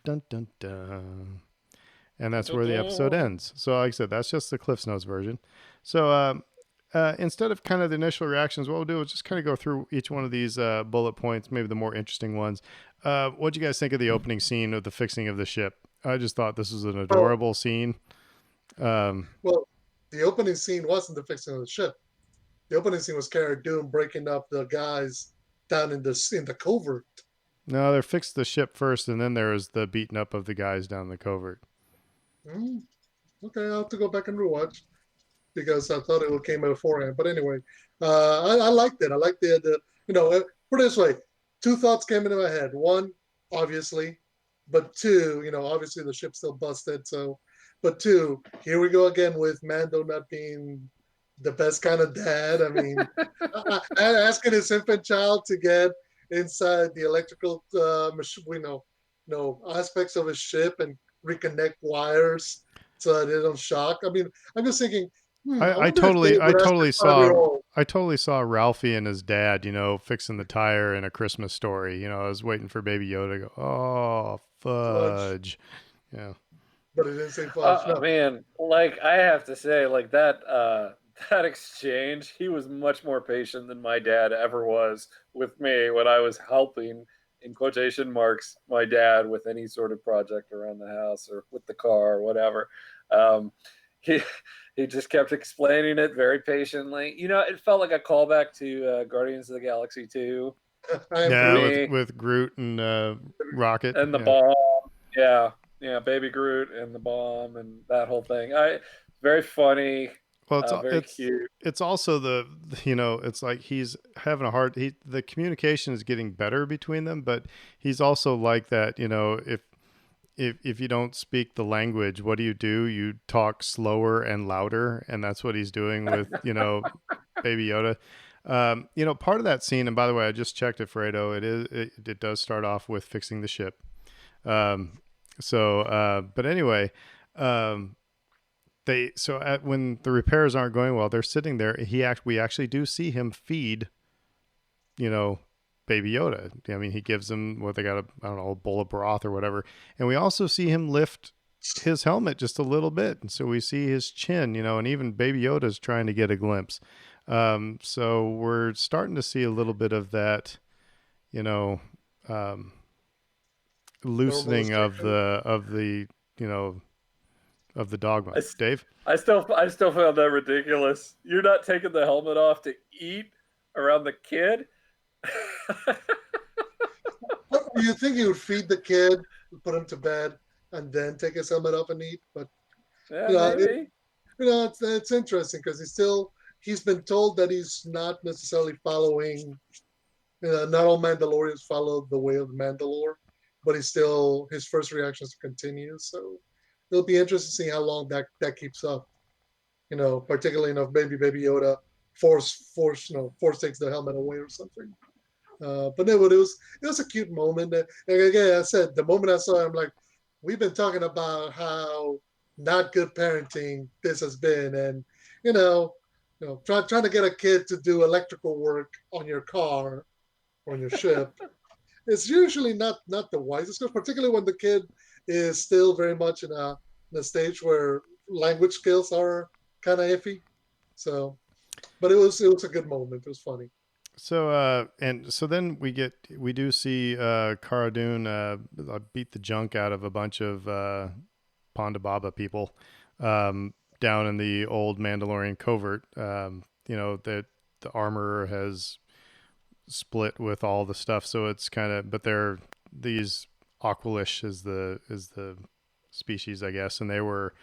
Dun dun dun. And that's where the episode ends. So like I said, that's just the Cliff's Notes version. So instead of kind of the initial reactions, what we'll do is just kind of go through each one of these bullet points, maybe the more interesting ones. What'd you guys think of the opening scene of the fixing of the ship? I just thought this was an adorable scene. Well, the opening scene wasn't the fixing of the ship. The opening scene was Cara Dune breaking up the guys down in the covert. No, they fixed the ship first, and then there was the beating up of the guys down the covert. Okay, I'll have to go back and rewatch because I thought it came beforehand. But anyway, I liked it. I liked the put it this way, two thoughts came into my head. One, obviously, but two, obviously the ship's still busted. So, but two, here we go again with Mando not being the best kind of dad. I mean, asking his infant child to get inside the electrical, aspects of his ship and reconnect wires so that they don't shock. I mean, I'm just thinking. I totally saw Ralphie and his dad, fixing the tire in A Christmas Story. I was waiting for Baby Yoda to go, oh, fudge. Yeah. But it didn't say fudge. No. Man, like I have to say, like that exchange, he was much more patient than my dad ever was with me when I was helping, in quotation marks, my dad with any sort of project around the house or with the car or whatever. He just kept explaining it very patiently. It felt like a callback to Guardians of the Galaxy 2. Yeah, with Groot and Rocket. And the bomb. Yeah, Baby Groot and the bomb and that whole thing. Very funny. Well, it's cute. It's also it's like he's having the communication is getting better between them, but he's also like that, if you don't speak the language, what do? You talk slower and louder, and that's what he's doing with Baby Yoda. Part of that scene, and by the way, I just checked it, Fredo. It does start off with fixing the ship. But anyway, when the repairs aren't going well, they're sitting there. We actually do see him feed, Baby Yoda. I mean, he gives them what they got, a bowl of broth or whatever. And we also see him lift his helmet just a little bit. And so we see his chin, and even Baby Yoda's trying to get a glimpse. So we're starting to see a little bit of that, loosening of the dogma. Dave? I still found that ridiculous. You're not taking the helmet off to eat around the kid? You think he would feed the kid, put him to bed, and then take his helmet off and eat? But maybe. It's interesting because he's been told that he's not necessarily following. Not all Mandalorians follow the way of Mandalore, but his first reactions continue. So it'll be interesting to see how long that keeps up. Particularly if Baby Yoda force takes the helmet away or something. But it was a cute moment. And again, I said the moment I saw it, I'm like, we've been talking about how not good parenting this has been, and trying to get a kid to do electrical work on your car or on your ship. It's usually not the wisest, particularly when the kid is still very much in a stage where language skills are kind of iffy. So, but it was a good moment. It was funny. So then we do see Cara Dune beat the junk out of a bunch of Ponda Baba people down in the old Mandalorian covert. That the armor has split with all the stuff, so it's but these Aqualish is the species, I guess, and they were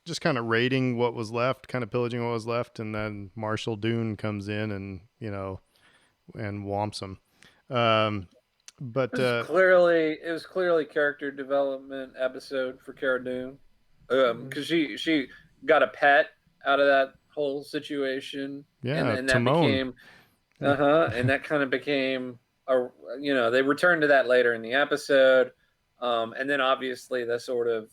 just kind of raiding what was left, kind of pillaging what was left, and then Marshall Dune comes in and and whomps them. But it was clearly character development episode for Cara Dune, because she got a pet out of that whole situation, and that became and that kind of became they returned to that later in the episode, and then obviously the sort of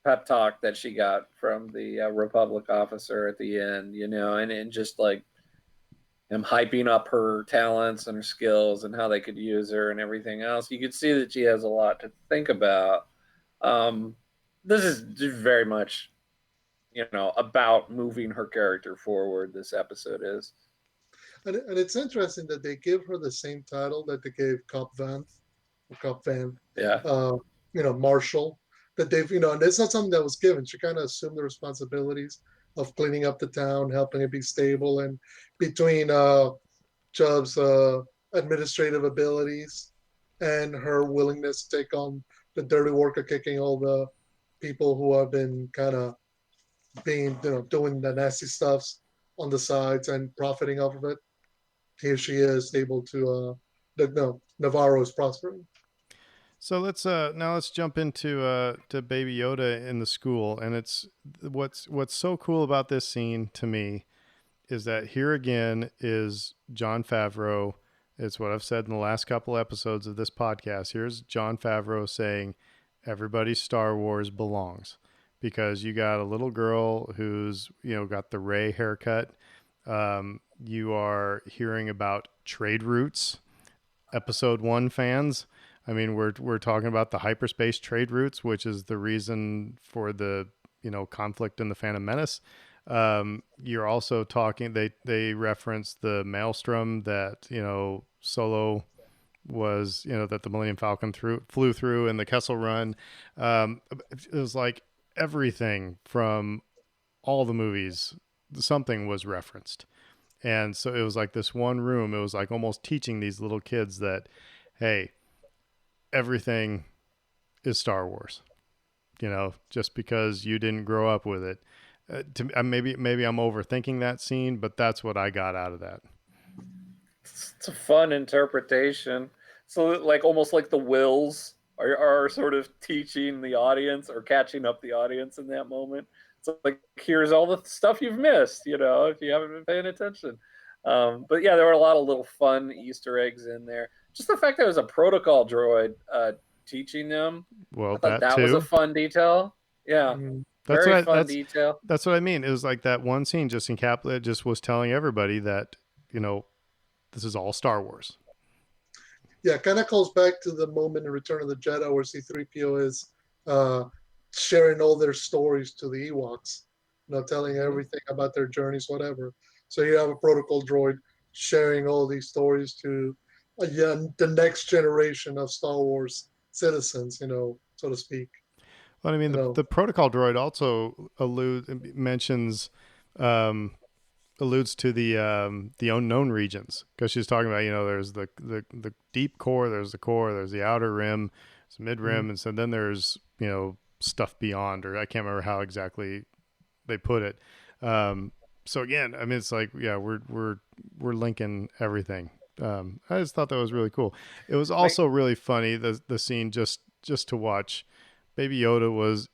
pep talk that she got from the Republic officer at the end, and just like him hyping up her talents and her skills and how they could use her and everything else. You could see that she has a lot to think about. This is very much, about moving her character forward. This episode is. And it's interesting that they give her the same title that they gave Cop Van. Yeah. Marshall. That they've, and it's not something that was given. She kind of assumed the responsibilities of cleaning up the town, helping it be stable, and between Chubb's administrative abilities and her willingness to take on the dirty work of kicking all the people who have been kind of being, doing the nasty stuffs on the sides and profiting off of it. Here she is able to, Navarro is prospering. So let's jump into to Baby Yoda in the school, and it's what's so cool about this scene to me is that here again is Jon Favreau. It's what I've said in the last couple episodes of this podcast. Here's Jon Favreau saying everybody's Star Wars belongs, because you got a little girl who's got the Rey haircut. You are hearing about trade routes, Episode 1 fans. I mean, we're talking about the hyperspace trade routes, which is the reason for the conflict in the Phantom Menace. You're also talking. They reference the maelstrom that Solo was that the Millennium Falcon flew through in the Kessel Run. It was like everything from all the movies. Something was referenced, and so it was like this one room. It was like almost teaching these little kids that, hey, everything is Star Wars, just because you didn't grow up with it. Maybe I'm overthinking that scene, but that's what I got out of that. It's a fun interpretation. So like almost like the Wills are sort of teaching the audience or catching up the audience in that moment. So like, here's all the stuff you've missed, if you haven't been paying attention. But yeah, there were a lot of little fun Easter eggs in there. Just the fact that it was a protocol droid teaching them, Well, I thought that that was a too. fun detail. Yeah, That's very what fun detail. that's what I mean. It was like that one scene just in Caplet just was telling everybody that, this is all Star Wars. Yeah, kind of calls back to the moment in Return of the Jedi where C-3PO is sharing all their stories to the Ewoks, telling everything about their journeys, whatever. So you have a protocol droid sharing all these stories to the next generation of Star Wars citizens, so to speak. Well, I mean, the protocol droid also mentions, alludes to the unknown regions, because she's talking about, there's the deep core, there's the core, there's the outer rim, it's mid rim, and so then there's stuff beyond, or I can't remember how exactly they put it. So again, I mean, it's like, yeah, we're linking everything. I just thought that was really cool. It was also really funny, the scene, just to watch. Baby Yoda was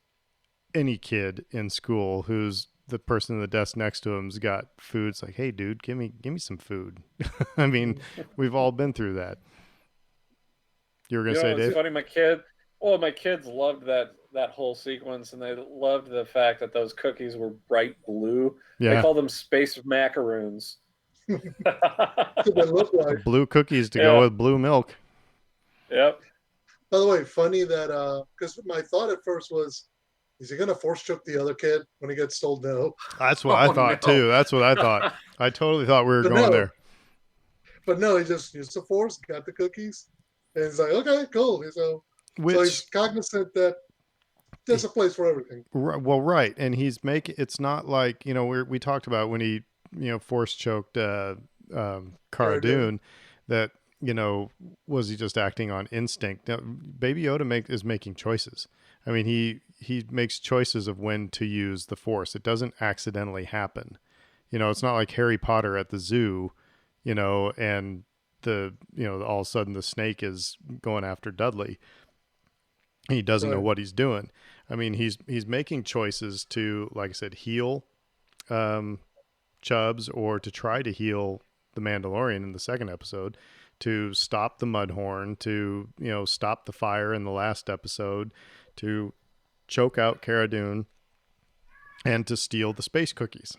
any kid in school who's the person in the desk next to him's got food. It's like, hey, dude, give me some food. I mean, we've all been through that. You were gonna say, Dave? It's funny. My kids loved that whole sequence, and they loved the fact that those cookies were bright blue. Yeah. They call them space macaroons. They look like blue cookies to go with blue milk. Yep. By the way, funny that because my thought at first was, is he gonna force choke the other kid when he gets told no? That's what I thought too. That's what I thought. I totally thought we were going there. But no, he just used the force, got the cookies, and he's like, okay, cool. So he's cognizant that there's a place for everything. Well, right, and it's not like, we talked about when he force choked Cara Dune, that was he just acting on instinct? Now, Baby Yoda is making choices. I mean, he makes choices of when to use the Force. It doesn't accidentally happen. It's not like Harry Potter at the zoo, and all of a sudden the snake is going after Dudley. He doesn't know what he's doing. I mean, he's making choices to, like I said, heal Chubbs, or to try to heal the Mandalorian in the second episode, to stop the Mudhorn, to stop the fire in the last episode, to choke out Cara Dune, and to steal the space cookies.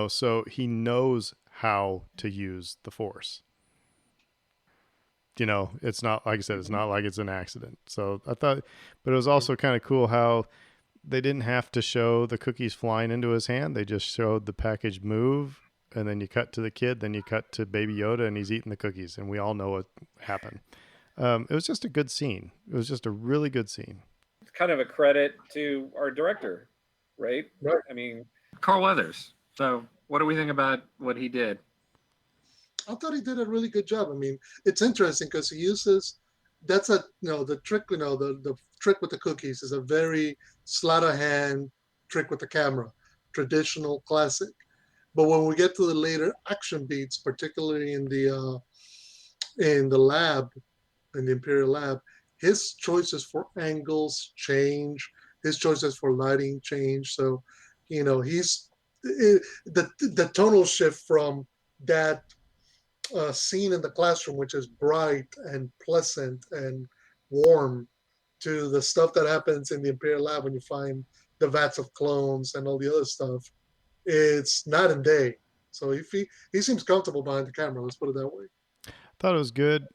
So he knows how to use the Force. It's not, like I said, it's not like it's an accident. So I thought, but it was also kind of cool how they didn't have to show the cookies flying into his hand. They just showed the package move, and then you cut to the kid, then you cut to Baby Yoda, and he's eating the cookies, and we all know what happened. It was just a good scene. It was just a really good scene. It's kind of a credit to our director, right? Right. I mean, Carl Weathers. So what do we think about what he did? I thought he did a really good job. I mean, it's interesting because he uses, the trick, the trick with the cookies is a very sleight of hand trick with the camera, traditional, classic. But when we get to the later action beats, particularly in the lab, in the Imperial lab, his choices for angles change, his choices for lighting change. So, he's the tonal shift from that scene in the classroom, which is bright and pleasant and warm, to the stuff that happens in the Imperial lab when you find the vats of clones and all the other stuff. It's night and day. So he seems comfortable behind the camera. Let's put it that way. Thought it was good.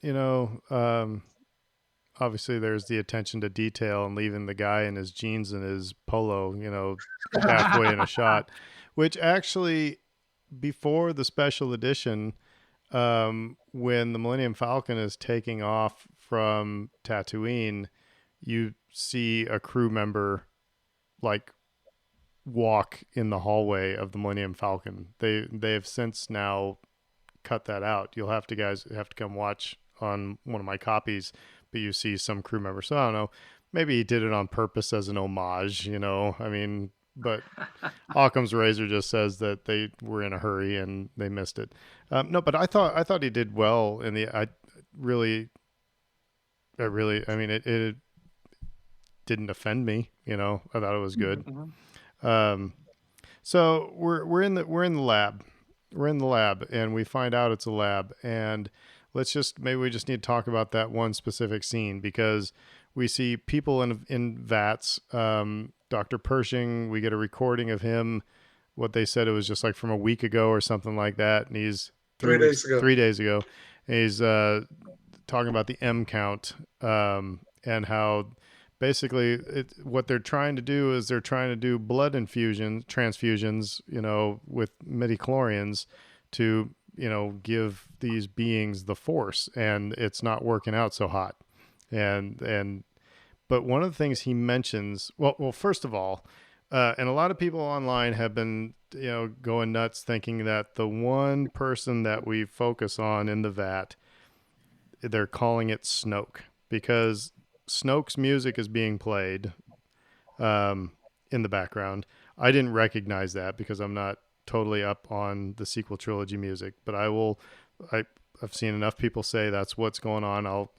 Obviously there's the attention to detail and leaving the guy in his jeans and his polo, halfway in a shot, which actually, before the special edition, when the Millennium Falcon is taking off from Tatooine, you see a crew member walk in the hallway of the Millennium Falcon. They have since now cut that out. Guys have to come watch on one of my copies, but you see some crew member. So I don't know, maybe he did it on purpose as an homage, I mean, but Occam's razor just says that they were in a hurry and they missed it. No, but I thought he did well in the, I mean, didn't offend me. I thought it was good. Mm-hmm. So we're in the lab. We're in the lab, and we find out it's a lab. And maybe we just need to talk about that one specific scene, because we see people in vats. Dr. Pershing, we get a recording of him. What they said, it was just like from a week ago or something like that, and he's 3 days ago. 3 days ago. And he's talking about the M count, and how basically what they're trying to do is they're trying to do blood transfusions, with midichlorians to, give these beings the force, and it's not working out so hot. But one of the things he mentions, well, first of all, and a lot of people online have been, going nuts thinking that the one person that we focus on in the vat, they're calling it Snoke, because Snoke's music is being played in the background. I didn't recognize that because I'm not totally up on the sequel trilogy music, but I've seen enough people say that's what's going on. I'll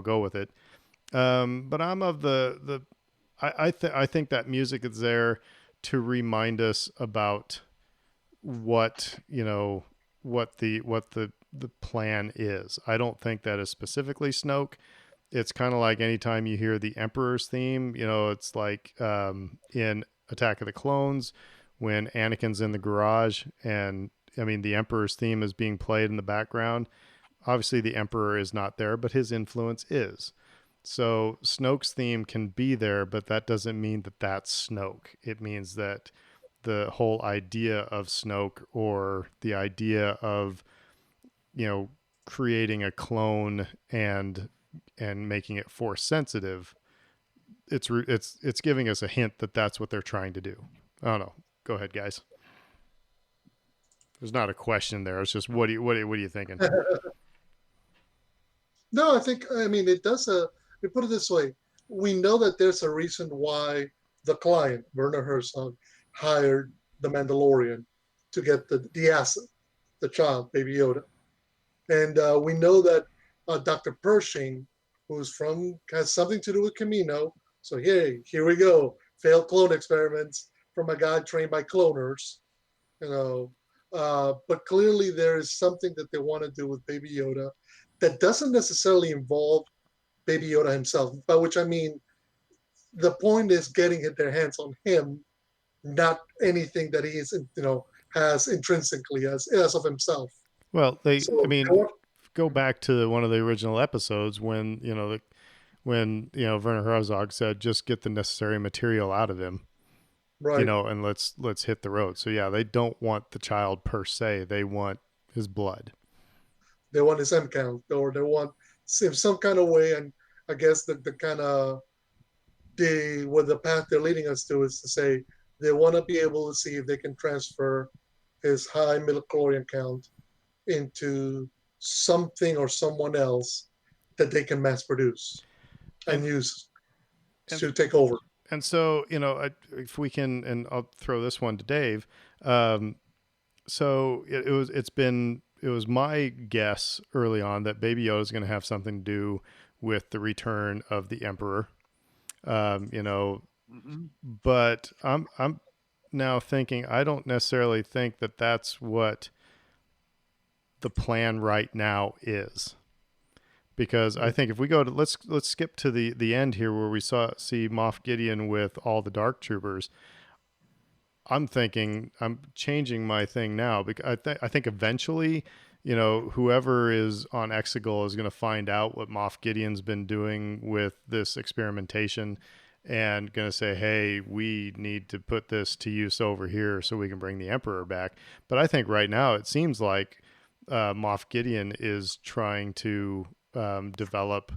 go with it. But I'm of I think that music is there to remind us about what the plan is. I don't think that is specifically Snoke. It's kind of like anytime you hear the Emperor's theme, it's like in Attack of the Clones when Anakin's in the garage, and I mean the Emperor's theme is being played in the background. Obviously the Emperor is not there, but his influence is. So Snoke's theme can be there, but that doesn't mean that that's Snoke. It means that the whole idea of Snoke, or the idea of, creating a clone and making it force sensitive, it's giving us a hint that that's what they're trying to do. I don't know. Go ahead, guys. There's not a question there. It's just what are you thinking? No, I mean, it does. We put it this way: we know that there's a reason why the client, Werner Herzog, hired the Mandalorian to get the asset, the child, Baby Yoda, and we know that Dr. Pershing, has something to do with Camino. So here we go, failed clone experiments from a guy trained by cloners, you know. But clearly there is something that they want to do with Baby Yoda that doesn't necessarily involve Baby Yoda himself, by which I mean the point is getting their hands on him, not anything that he is, has intrinsically as of himself. Well, I So, mean, go back to one of the original episodes when, Werner Herzog said, just get the necessary material out of him, right, and let's hit the road. So yeah, they don't want the child per se. They want his blood. they want his M count, or they want some kind of way, and I guess the kind of what the path they're leading us to is to say they want to be able to see if they can transfer his high midichlorian count into something or someone else that they can mass produce and use to take over. And so, if we can, and I'll throw this one to Dave. So it was my guess early on that Baby Yoda is going to have something to do with the return of the Emperor. But I'm now thinking, I don't necessarily think that that's what the plan right now is, because I think if we go to let's skip to the end here where we see Moff Gideon with all the dark troopers. I'm thinking I'm changing my thing now, because I think eventually, whoever is on Exegol is going to find out what Moff Gideon's been doing with this experimentation, and going to say, hey, we need to put this to use over here so we can bring the Emperor back. But I think right now it seems like Moff Gideon is trying to develop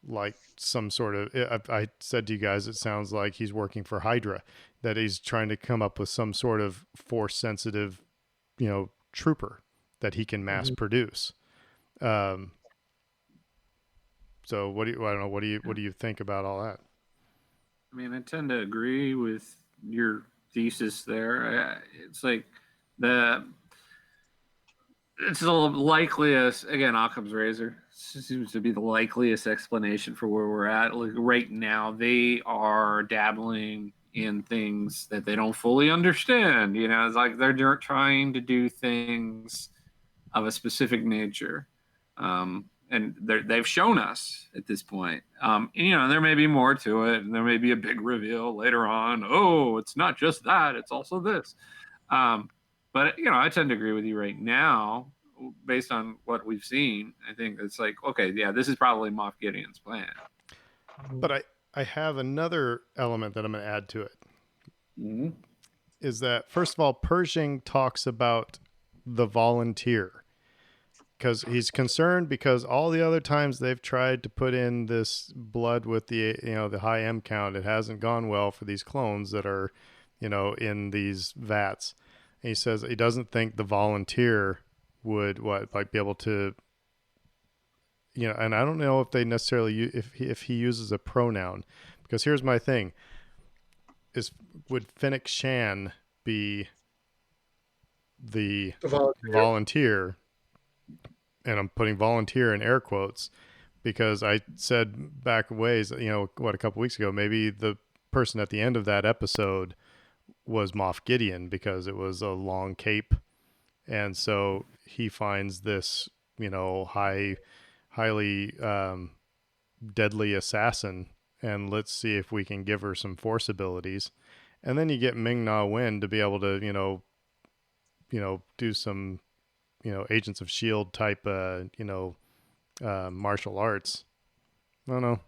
like some sort of, I said to you guys, it sounds like he's working for Hydra, that he's trying to come up with some sort of force sensitive, trooper that he can mass produce. So I don't know, what do you think about all that? I mean, I tend to agree with your thesis there. It's like It's the likeliest, again, Occam's razor seems to be the likeliest explanation for where we're at. Like right now, they are dabbling in things that they don't fully understand. You know, it's like they're trying to do things of a specific nature. And they've shown us at this point. And, you know, there may be more to it, and there may be a big reveal later on. Oh, it's not just that; it's also this. Um, but you know, I tend to agree with you right now, based on what we've seen. I think it's like, okay, yeah, this is probably Moff Gideon's plan. But I have another element that I'm going to add to it. Mm-hmm. Is that, first of all, Pershing talks about the volunteer because he's concerned because all the other times they've tried to put in this blood with the, you know, the high M count, it hasn't gone well for these clones that are, you know, in these vats. And he says he doesn't think the volunteer would be able to, you know, and I don't know if they necessarily if he uses a pronoun, because here's my thing: would Fennec Shan be the volunteer? And I'm putting volunteer in air quotes because I said back a ways, you know, a couple weeks ago, maybe the person at the end of that episode was Moff Gideon because it was a long cape. And so he finds this, you know, highly deadly assassin, and let's see if we can give her some force abilities. And then you get Ming-Na Wen to be able to, you know, do some, you know, Agents of S.H.I.E.L.D. type, martial arts. I don't know.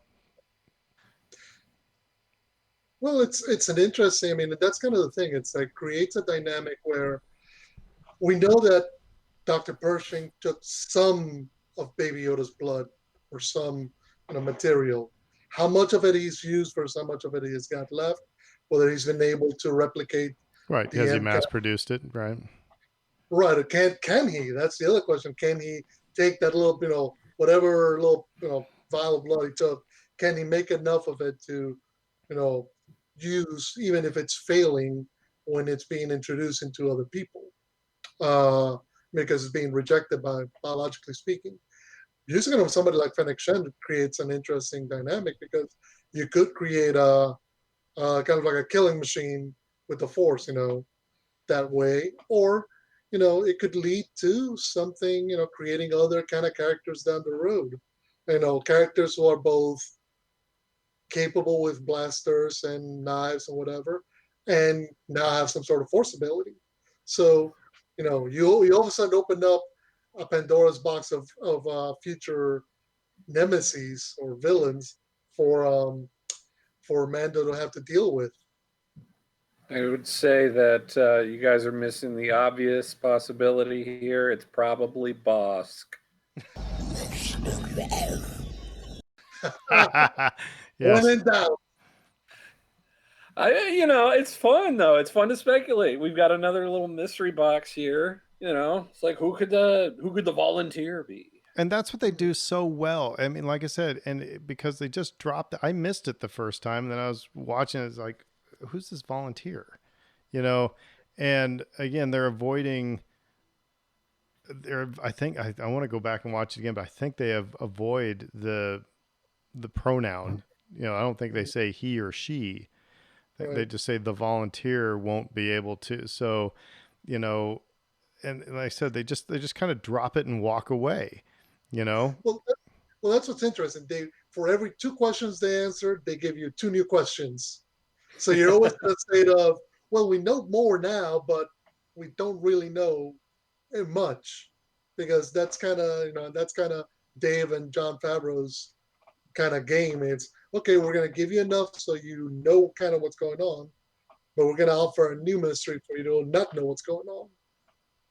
Well, it's an interesting. I mean, that's kind of the thing. It's like creates a dynamic where we know that Dr. Pershing took some of Baby Yoda's blood or some, you know, material. How much of it he's used versus how much of it he's got left, whether he's been able to replicate Right. the Has he MCAT. mass produced it? Right. Right. Can he? That's the other question. Can he take that little, you know, whatever little, you know, vial of blood he took? Can he make enough of it to, you know, use even if it's failing when it's being introduced into other people? Because it's being rejected by biologically speaking. Using it on somebody like Fennec Shen creates an interesting dynamic because you could create a kind of like a killing machine with the Force, you know, that way, or you know, it could lead to something, you know, creating other kind of characters down the road. You know, characters who are both capable with blasters and knives and whatever, and now have some sort of force ability. So, you know, you all of a sudden open up a Pandora's box of future nemesis or villains for Mando to have to deal with. I would say that you guys are missing the obvious possibility here. It's probably Bosk. Yes. When in doubt. You know, it's fun though. It's fun to speculate. We've got another little mystery box here. You know, it's like who could the volunteer be? And that's what they do so well. I mean, like I said, because they just dropped it. I missed it the first time. And then I was watching it. It's like, who's this volunteer? You know, and again, they're avoiding. I think I want to go back and watch it again, but I think they avoid the pronoun. You know, I don't think they say he or she. Right. They just say the volunteer won't be able to. So, you know, and like I said, they just kind of drop it and walk away. You know. Well, that's what's interesting. They, for every 2 questions they answered, they give you 2 new questions. So you're always in a state of, well, we know more now, but we don't really know much, because that's kind of Dave and John Favreau's kind of game. It's okay, we're going to give you enough so you know kind of what's going on, but we're going to offer a new mystery for you to not know what's going on.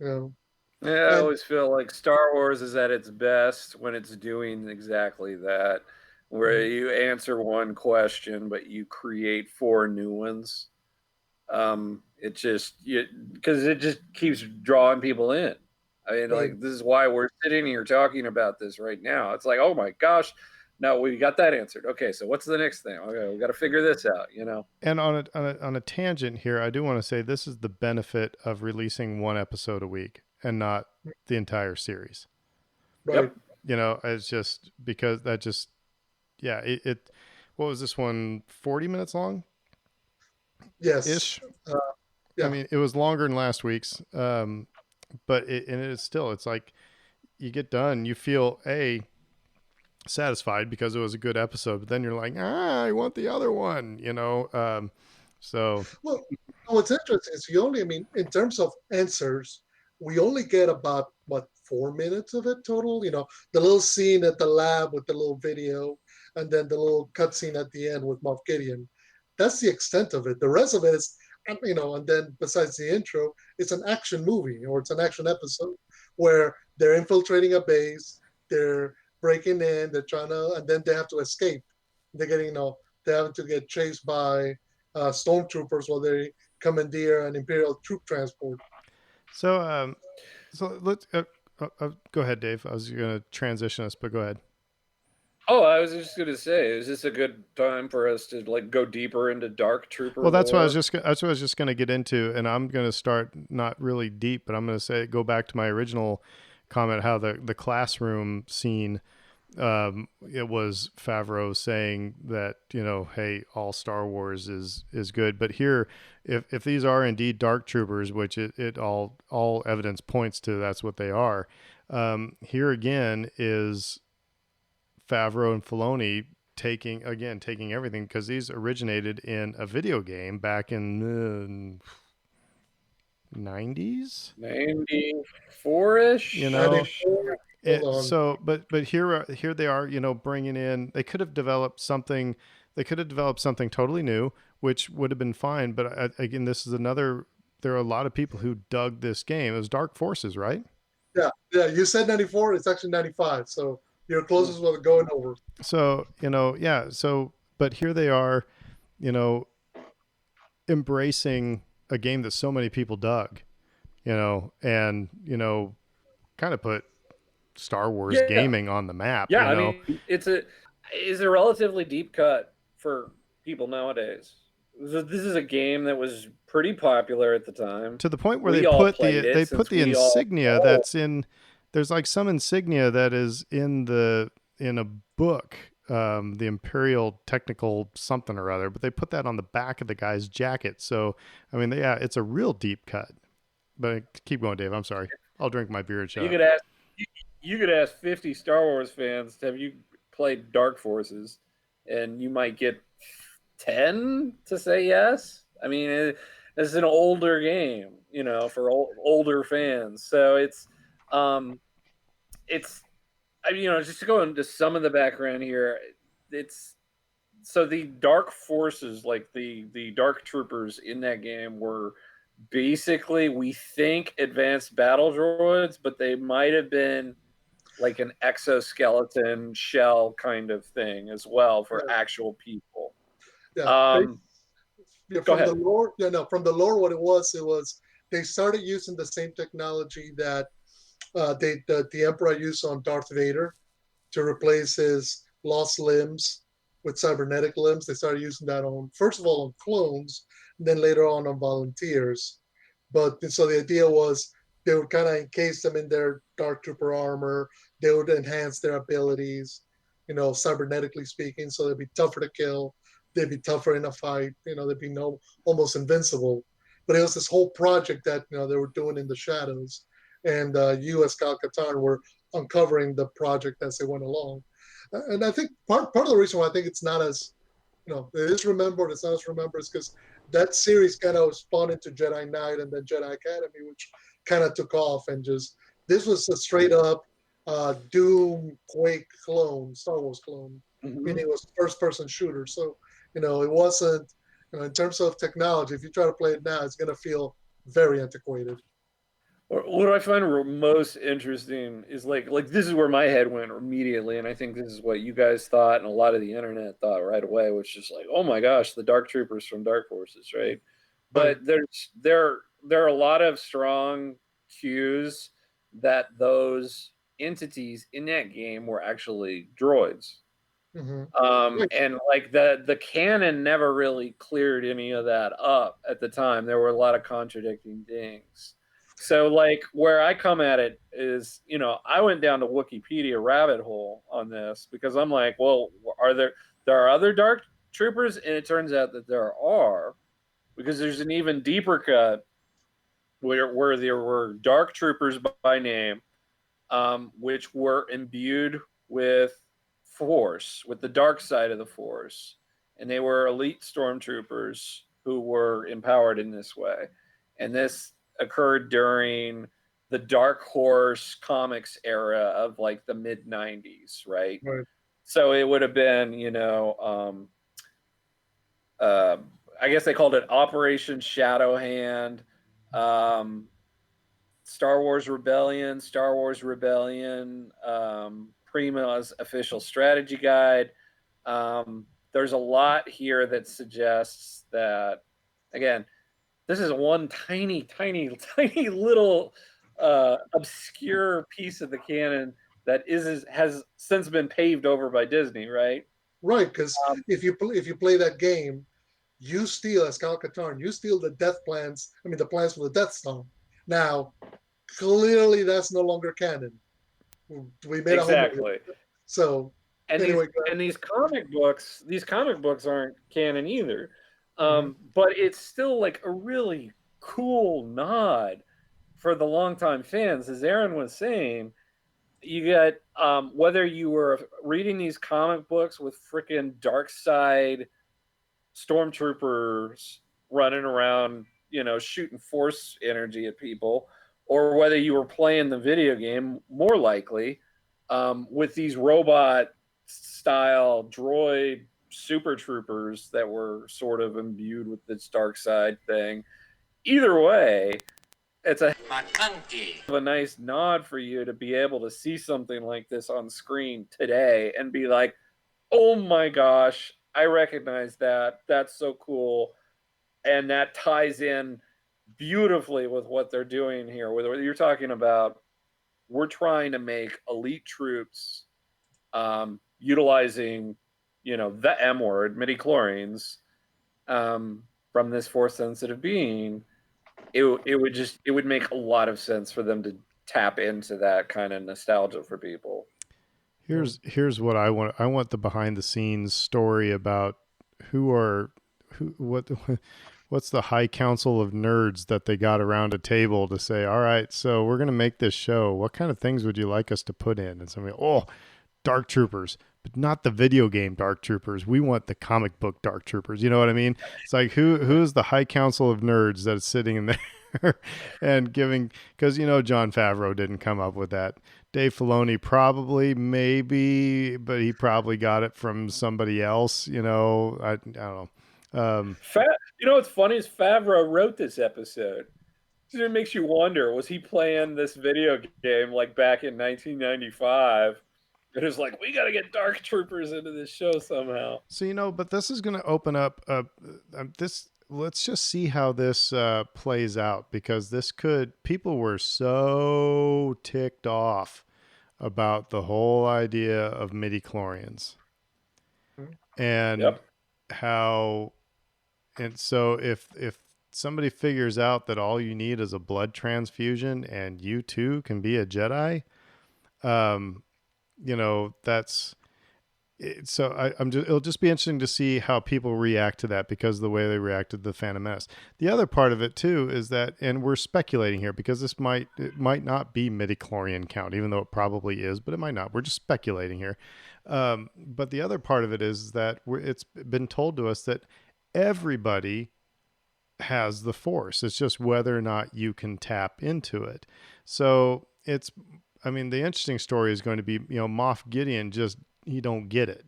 You know. Yeah, I always feel like Star Wars is at its best when it's doing exactly that, where you answer one question but you create 4 new ones. It just because it just keeps drawing people in. I mean, like this is why we're sitting here talking about this right now. It's like, oh my gosh, no, we got that answered. Okay, so what's the next thing? Okay, we got to figure this out. You know. And on a tangent here, I do want to say this is the benefit of releasing one episode a week. and not the entire series. Right. Yep. You know, it's just because that just, yeah, it what was this one, 40 minutes long Yes. ish? Yeah. I mean, it was longer than last week's, but and it is still, it's like you get done, you feel satisfied because it was a good episode, but then you're like, I want the other one, you know. So Well, what's interesting is you only, I mean, in terms of answers, we only get about, what, 4 minutes of it total? You know, the little scene at the lab with the little video, and then the little cutscene at the end with Moff Gideon. That's the extent of it. The rest of it is, you know, and then besides the intro, it's an action movie or it's an action episode where they're infiltrating a base, they're breaking in, they're trying to, and then they have to escape. They're getting, you know, they're having to get chased by stormtroopers while they commandeer an Imperial troop transport. so let's go ahead, Dave. I was going to transition us, but go ahead. Oh, I was just gonna say, is this a good time for us to like go deeper into Dark Trooper Well, that's what I was lore? just going to get into, and I'm going to start not really deep, but I'm going to say go back to my original comment how the classroom scene, it was Favreau saying that, you know, hey, all Star Wars is good, but here, if these are indeed dark troopers, which it all evidence points to, that's what they are. Here again is Favreau and Filoni taking everything, because these originated in a video game back in the 90s, 94-ish. you know. 94. Hold on. So but here they are, you know, bringing in, they could have developed something totally new, which would have been fine, but again, this is another, there are a lot of people who dug this game. It was Dark Forces, right? Yeah, yeah. You said 94. It's actually 95. So you're closest with going over. So, you know, yeah. So, but here they are, you know, embracing a game that so many people dug, you know, and, you know, kind of put Star Wars Yeah, gaming on the map, yeah. you I know. mean, it's a relatively deep cut for people nowadays. This is a game that was pretty popular at the time. To the point where We all played it they put since the we all. insignia that's in, there's like some insignia that is in a book, the Imperial Technical something or other, but they put that on the back of the guy's jacket. So I mean, yeah, it's a real deep cut. But keep going, Dave. I'm sorry. I'll drink my beer and shut You up. could ask. You could ask 50 Star Wars fans, have you played Dark Forces? And you might get 10 to say yes. I mean, it's an older game, you know, for older fans. So it's, I mean, you know, just to go into some of the background here, it's, so the Dark Forces, like the Dark Troopers in that game, were basically, we think, advanced battle droids, but they might have been like an exoskeleton shell kind of thing as well for Yeah. actual people. Yeah. Yeah, Go from the ahead. lore, yeah, no, from the lore, what it was they started using the same technology that the Emperor used on Darth Vader to replace his lost limbs with cybernetic limbs. They started using that on, first of all, on clones, and then later on volunteers. But so the idea was they would kind of encase them in their Dark Trooper armor. They would enhance their abilities, you know, cybernetically speaking, so they'd be tougher to kill. They'd be tougher in a fight. You know, they'd be almost invincible. But it was this whole project that, you know, they were doing in the shadows, and U.S. Cal Qatar were uncovering the project as they went along. And I think part of the reason why I think it's not as, you know, it is remembered, it's not as remembered, is because that series kind of spawned into Jedi Knight and then Jedi Academy, which kind of took off, and just, this was a straight up Doom Quake clone, Star Wars clone, meaning it was first person shooter. So, you know, it wasn't, you know, in terms of technology, if you try to play it now, it's going to feel very antiquated. What I find most interesting is like this is where my head went immediately, and I think this is what you guys thought, and a lot of the internet thought right away, which is like, oh my gosh, the Dark Troopers from Dark Forces, right? But there are a lot of strong cues that those entities in that game were actually droids. And like the canon never really cleared any of that up at the time. There were a lot of contradicting things. So like where I come at it is, I went down the Wikipedia rabbit hole on this because I'm like, well, there are other dark troopers, and it turns out that there are, because there's an even deeper cut where there were dark troopers by name, which were imbued with force, with the dark side of the force, and they were elite stormtroopers who were empowered in this way. And this occurred during the Dark Horse comics era of like the mid 90s, right? Right. So it would have been, uh, I guess they called it Operation Shadow Hand, um, Star Wars Rebellion, Prima's official strategy guide. There's a lot here that suggests that, again, this is one tiny, tiny, tiny little obscure piece of the canon that has since been paved over by Disney, right? Right, because Um, if you play that game, you steal as Cal Katarn, you steal the death plans. I mean, the plans for the Death Star. Now, clearly, that's no longer canon. We made a homework. exactly. So And anyway, these comic books aren't canon either. mm-hmm. But it's still like a really cool nod for the longtime fans, as Aaron was saying. You got whether you were reading these comic books with freaking dark side stormtroopers running around, shooting force energy at people, or whether you were playing the video game, more likely, with these robot style droid super troopers that were sort of imbued with this dark side thing. Either way, it's a nice nod for you to be able to see something like this on screen today and be like, oh my gosh, I recognize that. That's so cool. And that ties in beautifully with what they're doing here. Whether you're talking about, we're trying to make elite troops utilizing, the M word, midi chlorians, from this force sensitive being. It would make a lot of sense for them to tap into that kind of nostalgia for people. Here's what I want. I want the behind the scenes story about what what's the high council of nerds that they got around a table to say, all right, so we're gonna make this show. What kind of things would you like us to put in? And somebody, oh, Dark Troopers, but not the video game Dark Troopers. We want the comic book Dark Troopers. You know what I mean? It's like who's the high council of nerds that's sitting in there and giving, because Jon Favreau didn't come up with that. Dave Filoni probably, maybe, but he probably got it from somebody else. I don't know. What's funny is Favreau wrote this episode. It makes you wonder, was he playing this video game like back in 1995? It was like, we got to get Dark Troopers into this show somehow. So, but this is going to open up this. Let's just see how this plays out, because people were so ticked off about the whole idea of midichlorians and Yep. and so if somebody figures out that all you need is a blood transfusion and you too can be a Jedi, that's it. So it'll just be interesting to see how people react to that, because of the way they reacted to the Phantom Menace. The other part of it too is that, and we're speculating here because it might not be midichlorian count, even though it probably is, but it might not. We're just speculating here. But the other part of it is that it's been told to us that everybody has the Force. It's just whether or not you can tap into it. So the interesting story is going to be, Moff Gideon he don't get it.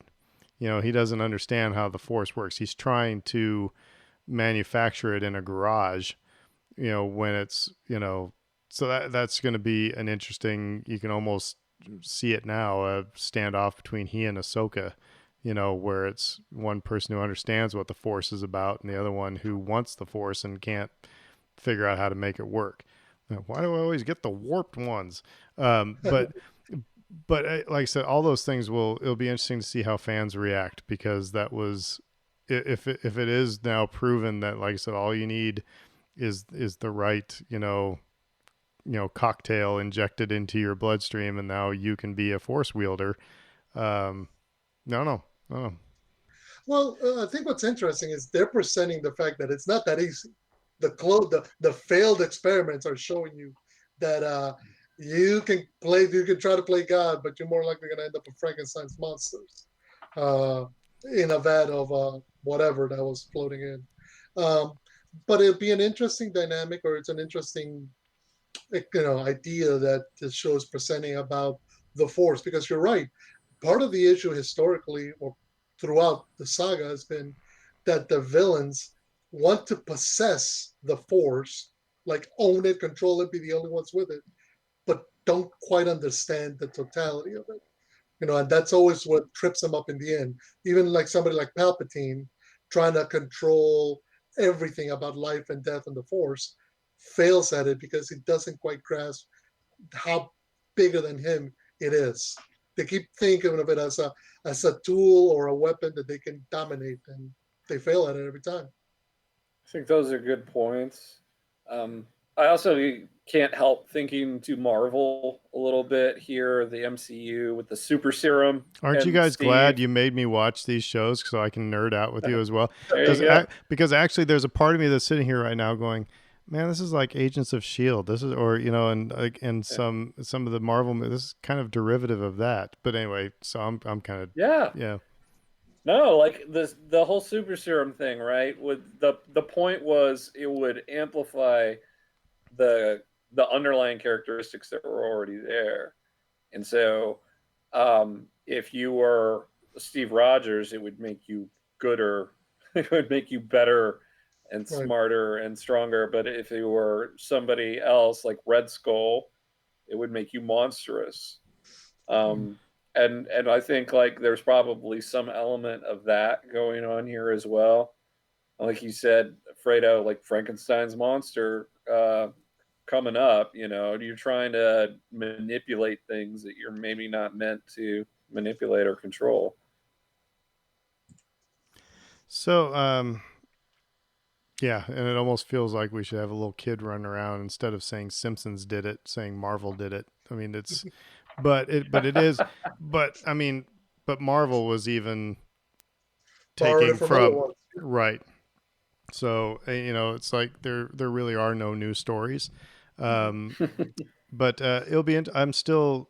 He doesn't understand how the Force works. He's trying to manufacture it in a garage, when it's, so that's going to be an interesting, you can almost see it now, a standoff between he and Ahsoka, where it's one person who understands what the Force is about and the other one who wants the Force and can't figure out how to make it work. Why do I always get the warped ones? But like I said, all those things it'll be interesting to see how fans react, because that was, if it is now proven that, like I said, all you need is the right, cocktail injected into your bloodstream, and now you can be a force wielder. No. Well, I think what's interesting is they're presenting the fact that it's not that easy. The failed experiments are showing you that you can try to play God, but you're more likely going to end up with Frankenstein's monsters uh, in a vat of whatever that was floating in. Um, but it'll be an interesting dynamic, or it's an interesting idea that the show is presenting about the Force, because you're right. Part of the issue historically or throughout the saga has been that the villains want to possess the Force, like own it, control it, be the only ones with it, but don't quite understand the totality of it. And that's always what trips them up in the end. Even like somebody like Palpatine trying to control everything about life and death and the Force fails at it because he doesn't quite grasp how bigger than him it is. They keep thinking of it as a tool or a weapon that they can dominate, and they fail at it every time. I think those are good points. I also can't help thinking to Marvel a little bit here, the MCU with the super serum. Aren't you and guys Steve. glad you made me watch these shows so I can nerd out with you as well? There you go. Because actually, there's a part of me that's sitting here right now going, "Man, this is like Agents of Shield. This is, or and some of the Marvel. This is kind of derivative of that." But anyway, so I'm kind of yeah. No, like the whole super serum thing, right? With the point was it would amplify the underlying characteristics that were already there. And so if you were Steve Rogers, it would make you gooder, it would make you better and smarter and stronger. But if you were somebody else like Red Skull, it would make you monstrous. And I think like there's probably some element of that going on here as well. Like you said, Fredo, like Frankenstein's monster coming up, you're trying to manipulate things that you're maybe not meant to manipulate or control. So, yeah, and it almost feels like we should have a little kid run around instead of saying Simpsons did it, saying Marvel did it. I mean, but it is, but Marvel was even taking from right. So it's like there really are no new stories, but it'll be. I'm still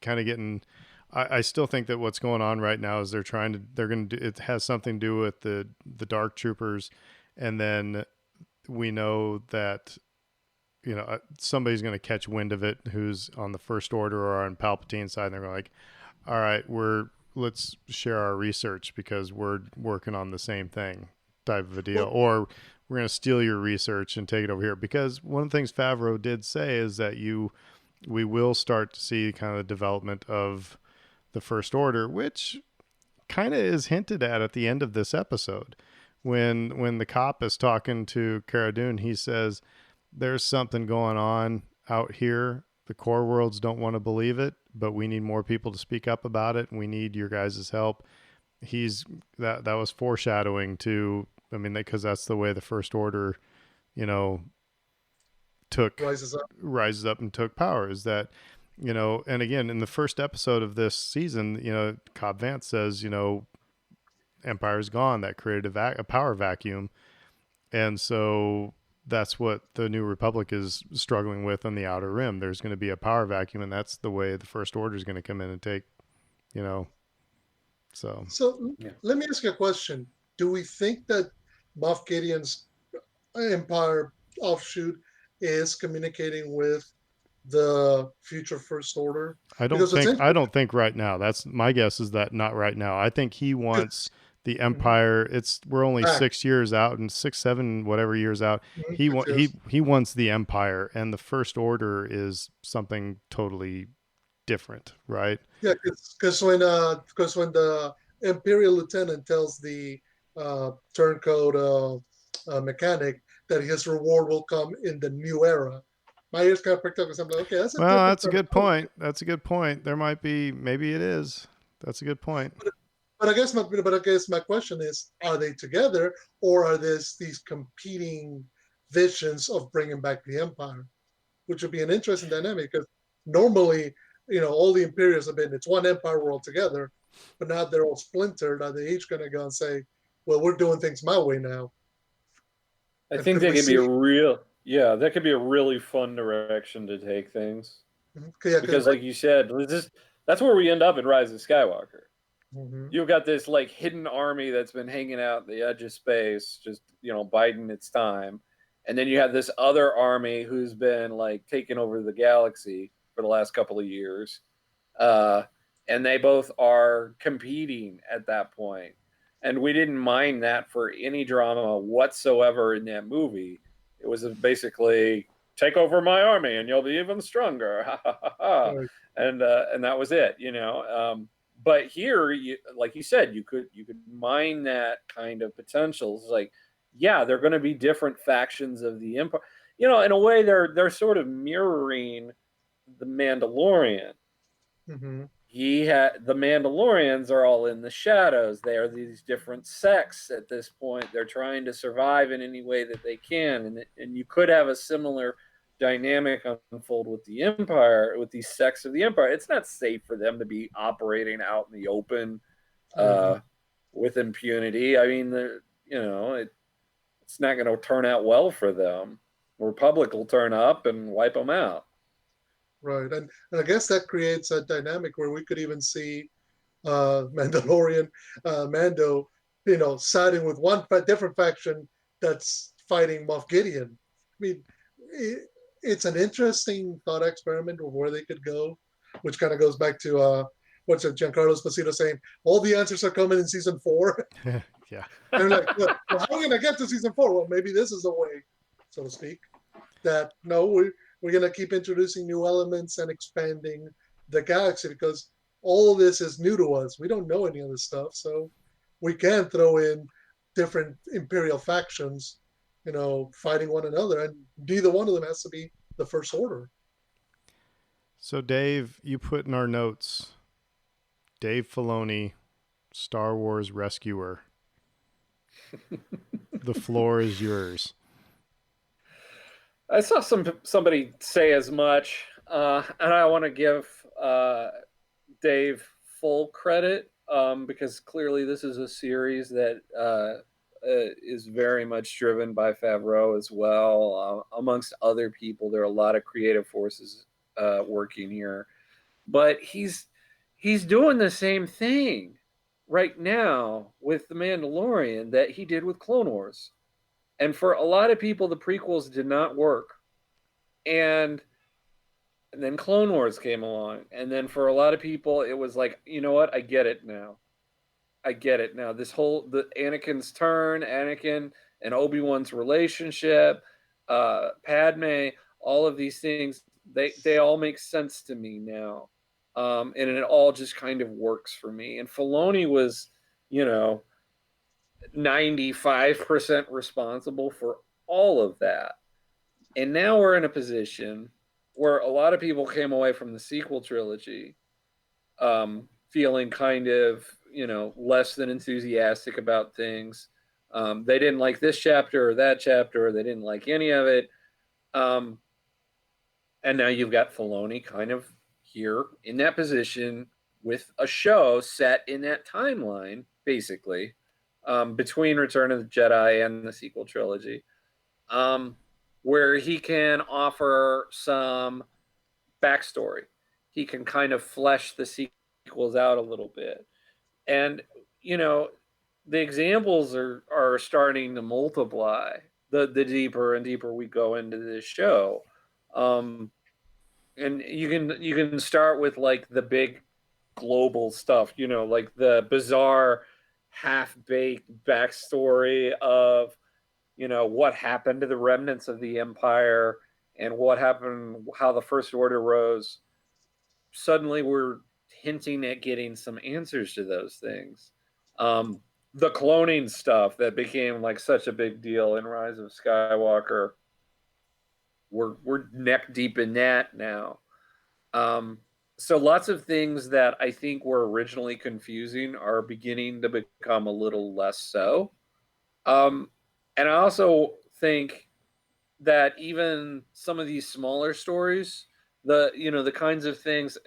kind of getting. I still think that what's going on right now is they're going to do, it has something to do with the Dark Troopers, and then we know that somebody's going to catch wind of it who's on the First Order or on Palpatine's side, and they're like, all right, let's share our research because we're working on the same thing type of a deal, or we're going to steal your research and take it over here. Because one of the things Favreau did say is that we will start to see kind of the development of the First Order, which kind of is hinted at the end of this episode. When the cop is talking to Cara Dune, he says, there's something going on out here. The core worlds don't want to believe it, but we need more people to speak up about it, and we need your guys' help. That was foreshadowing to, because that's the way the First Order, rises up and took power, is that, and again, in the first episode of this season, Cobb Vanth says, Empire's gone. That created a power vacuum. And so that's what the New Republic is struggling with on the Outer Rim. There's going to be a power vacuum, and that's the way the First Order is going to come in and take, so. Let me ask you a question. Do we think that Moff Gideon's Empire offshoot is communicating with the future First Order? I don't think right now. That's my guess, is that not right now. I think he wants the Empire. We're only 6 years out, and 6, 7, whatever years out. He wants the Empire, and the First Order is something totally different, right? Yeah, because when the Imperial Lieutenant tells the turncoat mechanic that his reward will come in the new era, my ears kind of pricked up because I'm like, okay, that's a good point. That's a good point. There might be, maybe it is. That's a good point. But I guess my question is: are they together, or are these competing visions of bringing back the Empire, which would be an interesting dynamic because normally, all the Imperials have been, it's one Empire, we're all together, but now they're all splintered. Are they each going to go and say, well, we're doing things my way now? I And think could that we could be see? that could be a really fun direction to take things. Yeah, Because, like you said, that's where we end up in Rise of Skywalker. You've got this like hidden army that's been hanging out at the edge of space, just biding its time, and then you have this other army who's been like taking over the galaxy for the last couple of years, and they both are competing at that point. And we didn't mind that for any drama whatsoever in that movie. It was basically take over my army and you'll be even stronger, right. and that was it, but here, like you said, you could mine that kind of potential. It's like, yeah, they're going to be different factions of the Empire. In a way, they're sort of mirroring the Mandalorian. Mm-hmm. The Mandalorians are all in the shadows. They are these different sects at this point. They're trying to survive in any way that they can, and you could have a similar dynamic unfold with the Empire, with these sects of the Empire. It's not safe for them to be operating out in the open with impunity. I mean, it's not going to turn out well for them. The Republic will turn up and wipe them out. Right, and I guess that creates a dynamic where we could even see Mandalorian Mando, siding with one different faction that's fighting Moff Gideon. I mean, it's an interesting thought experiment of where they could go, which kind of goes back to what's it, Giancarlo Esposito saying, all the answers are coming in season 4. Yeah. And like, well, how are we going to get to season 4? Well, maybe this is a way, so to speak, that no, we're going to keep introducing new elements and expanding the galaxy because all of this is new to us. We don't know any of this stuff, so we can throw in different Imperial factions, fighting one another, and neither one of them has to be the First Order. So, Dave, you put in our notes, Dave Filoni, Star Wars rescuer. The floor is yours. I saw somebody say as much, and I want to give Dave full credit because clearly this is a series that is very much driven by Favreau as well. Amongst other people, there are a lot of creative forces working here, but he's doing the same thing right now with The Mandalorian that he did with Clone Wars. And for a lot of people, the prequels did not work. And then Clone Wars came along. And then for a lot of people, it was like, you know what? I get it now. This whole, the Anakin's turn, Anakin and Obi-Wan's relationship, Padme, all of these things, they all make sense to me now. And it all just kind of works for me. And Filoni was, 95% responsible for all of that. And now we're in a position where a lot of people came away from the sequel trilogy feeling kind of, less than enthusiastic about things. They didn't like this chapter or that chapter, or they didn't like any of it. And now you've got Filoni kind of here in that position with a show set in that timeline, basically, between Return of the Jedi and the sequel trilogy, where he can offer some backstory. He can kind of flesh the sequels out a little bit. And, the examples are starting to multiply the deeper and deeper we go into this show. And you can start with like the big global stuff, like the bizarre half-baked backstory of what happened to the remnants of the Empire and what happened, how the First Order rose. Suddenly we're hinting at getting some answers to those things. The cloning stuff that became like such a big deal in Rise of Skywalker, we're neck deep in that now. So lots of things that I think were originally confusing are beginning to become a little less so. And I also think that even some of these smaller stories, the kinds of things,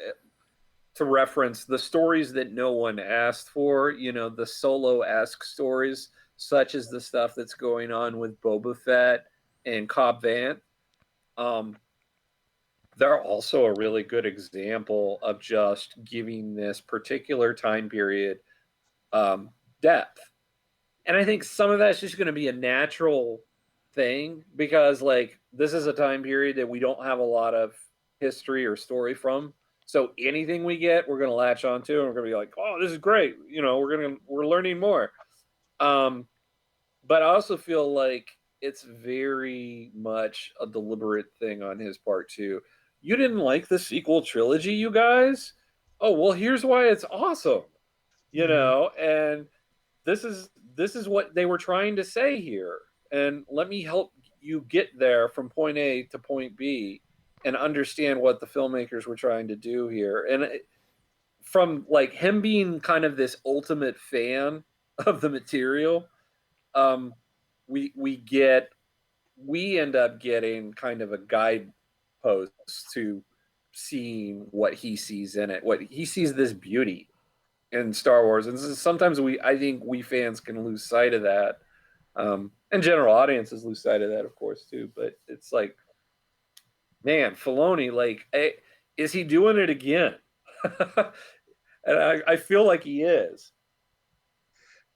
to reference the stories that no one asked for, the Solo-esque stories, such as the stuff that's going on with Boba Fett and Cobb Vanth. Um, they're also a really good example of just giving this particular time period um, depth. And I think some of that's just going to be a natural thing because, like, this is a time period that we don't have a lot of history or story from. So anything we get, we're going to latch onto, and we're going to be like, "Oh, this is great!" We're learning more. Um, but I also feel like it's very much a deliberate thing on his part too. You didn't like the sequel trilogy, you guys? Oh, well, here's why it's awesome. And this is what they were trying to say here. And let me help you get there from point A to point B and understand what the filmmakers were trying to do here. And from like him being kind of this ultimate fan of the material, um, we we get we end up getting kind of a guidepost to seeing what he sees in it. What he sees this beauty in Star Wars, and sometimes I think we fans can lose sight of that, and general audiences lose sight of that, of course, too. But it's like, man, Filoni, like, is he doing it again? And I feel like he is.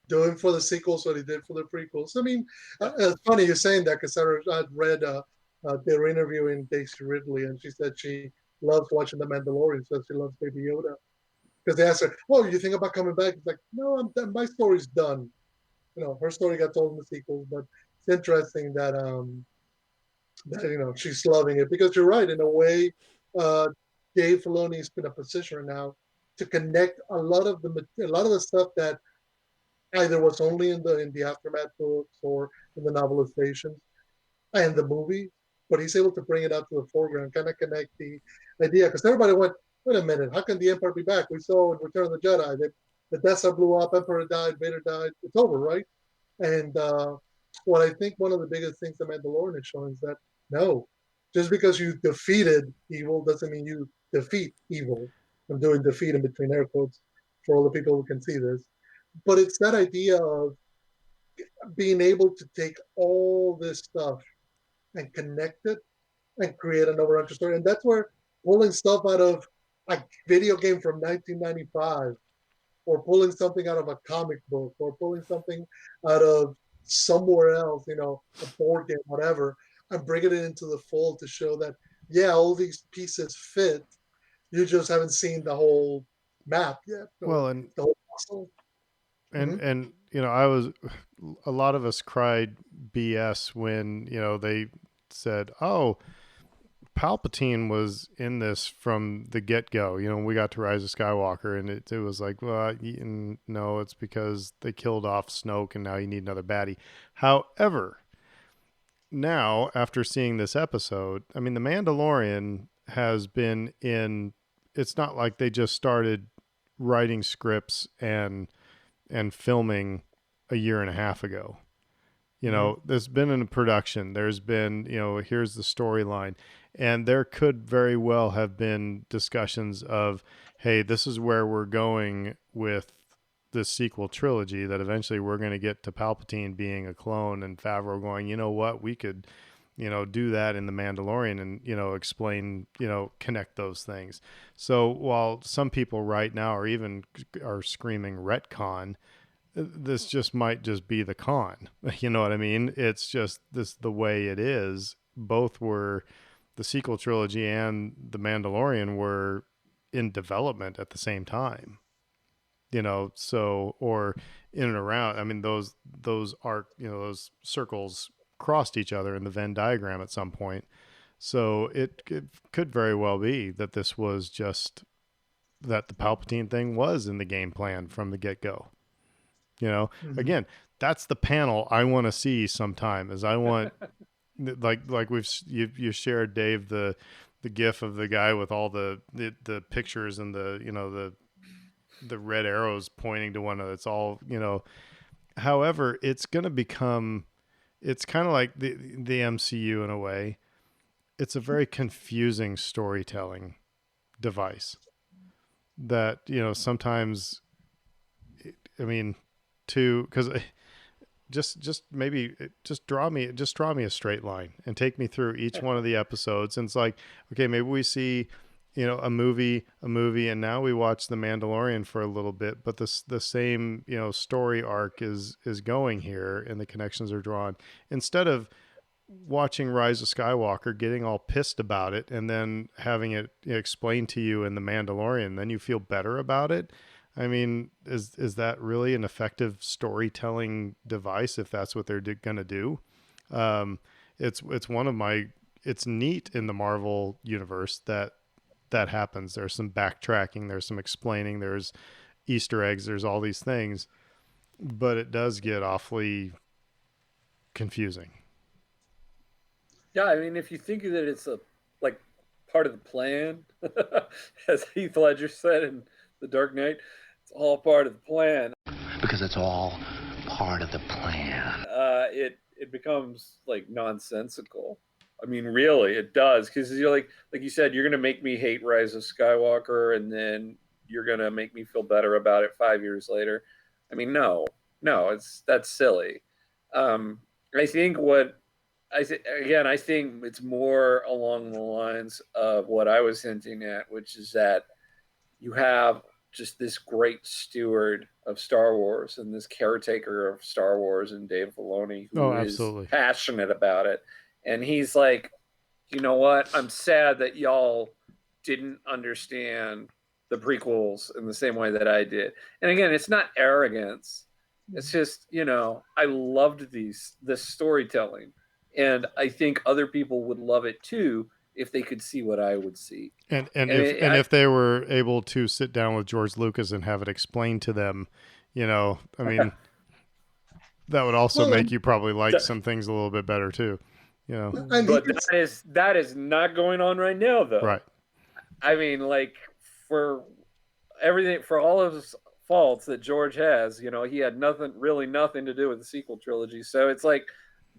Doing for the sequels what he did for the prequels. I mean, Yeah. it's funny you're saying that because I'd read they were interviewing Daisy Ridley, and she said she loves watching The Mandalorian, so she loves Baby Yoda. Because they asked her, "Oh, you think about coming back?" It's like, "No, I'm done. My story's done." Her story got told in the sequels, but it's interesting that she's loving it because you're right. In a way, uh, Dave Filoni's been a position now to connect a lot of the stuff that either was only in the aftermath books or in the novelizations and the movie, but he's able to bring it out to the foreground, kind of connect the idea. Because everybody went, wait a minute, how can the Empire be back? We saw in Return of the Jedi that the Death Star blew up, Emperor died, Vader died. It's over, right? And what I think one of the biggest things the Mandalorian is showing is that no, just because you defeated evil doesn't mean you defeat evil. I'm doing defeat in between air quotes for all the people who can see this. But it's that idea of being able to take all this stuff and connect it and create an overarching story. And that's where pulling stuff out of a video game from 1995 or pulling something out of a comic book or pulling something out of somewhere else, a board game, whatever, and bringing it into the fold to show that, yeah, all these pieces fit. You just haven't seen the whole map yet. Well, and the whole puzzle. and Mm-hmm. and I was a lot of us cried BS when they said, "Oh, Palpatine was in this from the get go." We got to Rise of Skywalker, and it was like, well, no, it's because they killed off Snoke, and now you need another baddie. However, now after seeing this episode, I mean, The Mandalorian has been in. It's not like they just started writing scripts and filming a year and a half ago. There's been in production. There's been, here's the storyline. And there could very well have been discussions of, hey, this is where we're going with this sequel trilogy, that eventually we're going to get to Palpatine being a clone and Favreau going, you know what, we could, do that in The Mandalorian and, explain, connect those things. So while some people right now are screaming retcon, this just might just be the con. You know what I mean? It's just the way it is. Both were, the sequel trilogy and The Mandalorian were in development at the same time. So, or in and around. I mean, those those circles crossed each other in the Venn diagram at some point. So it could very well be that this was just that the Palpatine thing was in the game plan from the get go. Mm-hmm. Again, that's the panel I want to see sometime. Is I want like you shared, Dave, the gif of the guy with all the pictures and the red arrows pointing to one of it's all. However, it's going to become it's kind of like the MCU in a way. It's a very confusing storytelling device that, sometimes, I mean, because just draw me a straight line and take me through each one of the episodes. And it's like, okay, maybe we see, a movie, and now we watch The Mandalorian for a little bit, but the same, story arc is going here, and the connections are drawn. Instead of watching Rise of Skywalker, getting all pissed about it, and then having it explained to you in The Mandalorian, then you feel better about it. I mean, is that really an effective storytelling device if that's what they're going to do? It's it's neat in the Marvel universe that happens. There's some backtracking, there's some explaining, there's Easter eggs, there's all these things, but it does get awfully confusing. Yeah, I mean, if you think that it's like part of the plan, as Heath Ledger said in The Dark Knight, it's all part of the plan. Because it's all part of the plan. It becomes like nonsensical. I mean, really, it does, because you're like you said, you're gonna make me hate Rise of Skywalker, and then you're gonna make me feel better about it 5 years later. I mean, no, that's silly. I think I think it's more along the lines of what I was hinting at, which is that you have just this great steward of Star Wars and this caretaker of Star Wars and Dave Filoni, who is passionate about it. And he's like, you know what? I'm sad that y'all didn't understand the prequels in the same way that I did. And again, it's not arrogance. It's just, I loved this storytelling. And I think other people would love it too if they could see what I would see. And if they were able to sit down with George Lucas and have it explained to them, I mean, that would also make you probably like some things a little bit better too. But that is not going on right now, though. Right. I mean, like, for everything, for all of his faults that George has, he had nothing to do with the sequel trilogy. So it's like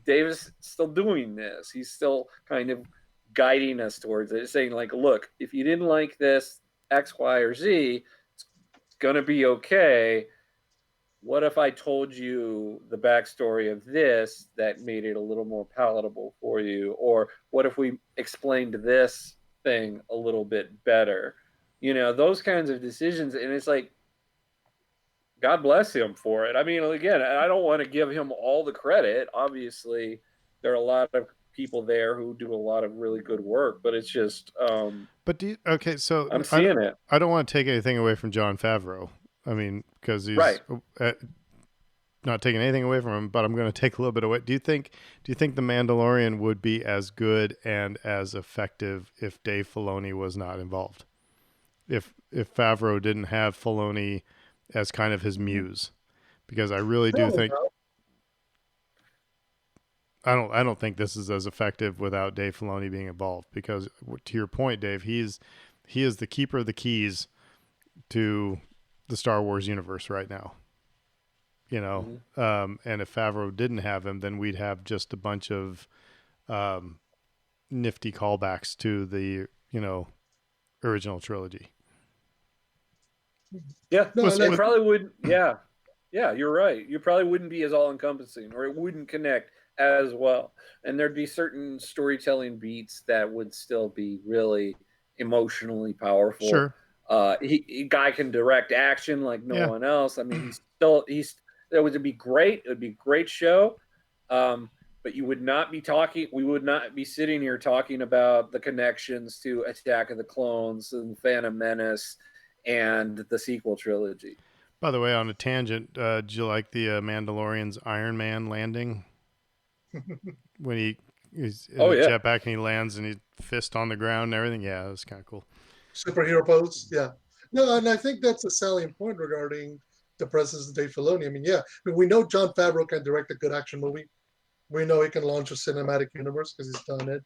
Dave's still doing this. He's still kind of guiding us towards it, saying like, look, if you didn't like this X, Y, or Z, it's gonna be okay. What if I told you the backstory of this that made it a little more palatable for you? Or what if we explained this thing a little bit better? Those kinds of decisions. And it's like, God bless him for it. I mean, again, I don't want to give him all the credit. Obviously, there are a lot of people there who do a lot of really good work, but it's just. But so I'm seeing it. I don't want to take anything away from Jon Favreau. I mean, because he's right. Not taking anything away from him, but I'm going to take a little bit away. Do you think The Mandalorian would be as good and as effective if Dave Filoni was not involved? If Favreau didn't have Filoni as kind of his muse, because I really do think I don't think this is as effective without Dave Filoni being involved, because to your point, Dave, he is the keeper of the keys to the Star Wars universe right now. And if Favreau didn't have him, then we'd have just a bunch of nifty callbacks to the original trilogy. Yeah, no, it probably wouldn't. Yeah, you're right. You probably wouldn't be as all encompassing, or it wouldn't connect as well. And there'd be certain storytelling beats that would still be really emotionally powerful. Sure. Guy can direct action like no one else. I mean, it would be great. It would be a great show. But you would not be talking. We would not be sitting here talking about the connections to Attack of the Clones and Phantom Menace and the sequel trilogy. By the way, on a tangent, did you like the Mandalorian's Iron Man landing? When he's in the jetpack and he lands and he's fist on the ground and everything? Yeah, it was kind of cool. Superhero pose, yeah. No, and I think that's a salient point regarding the presence of Dave Filoni. I mean, we know Jon Favreau can direct a good action movie. We know he can launch a cinematic universe because he's done it.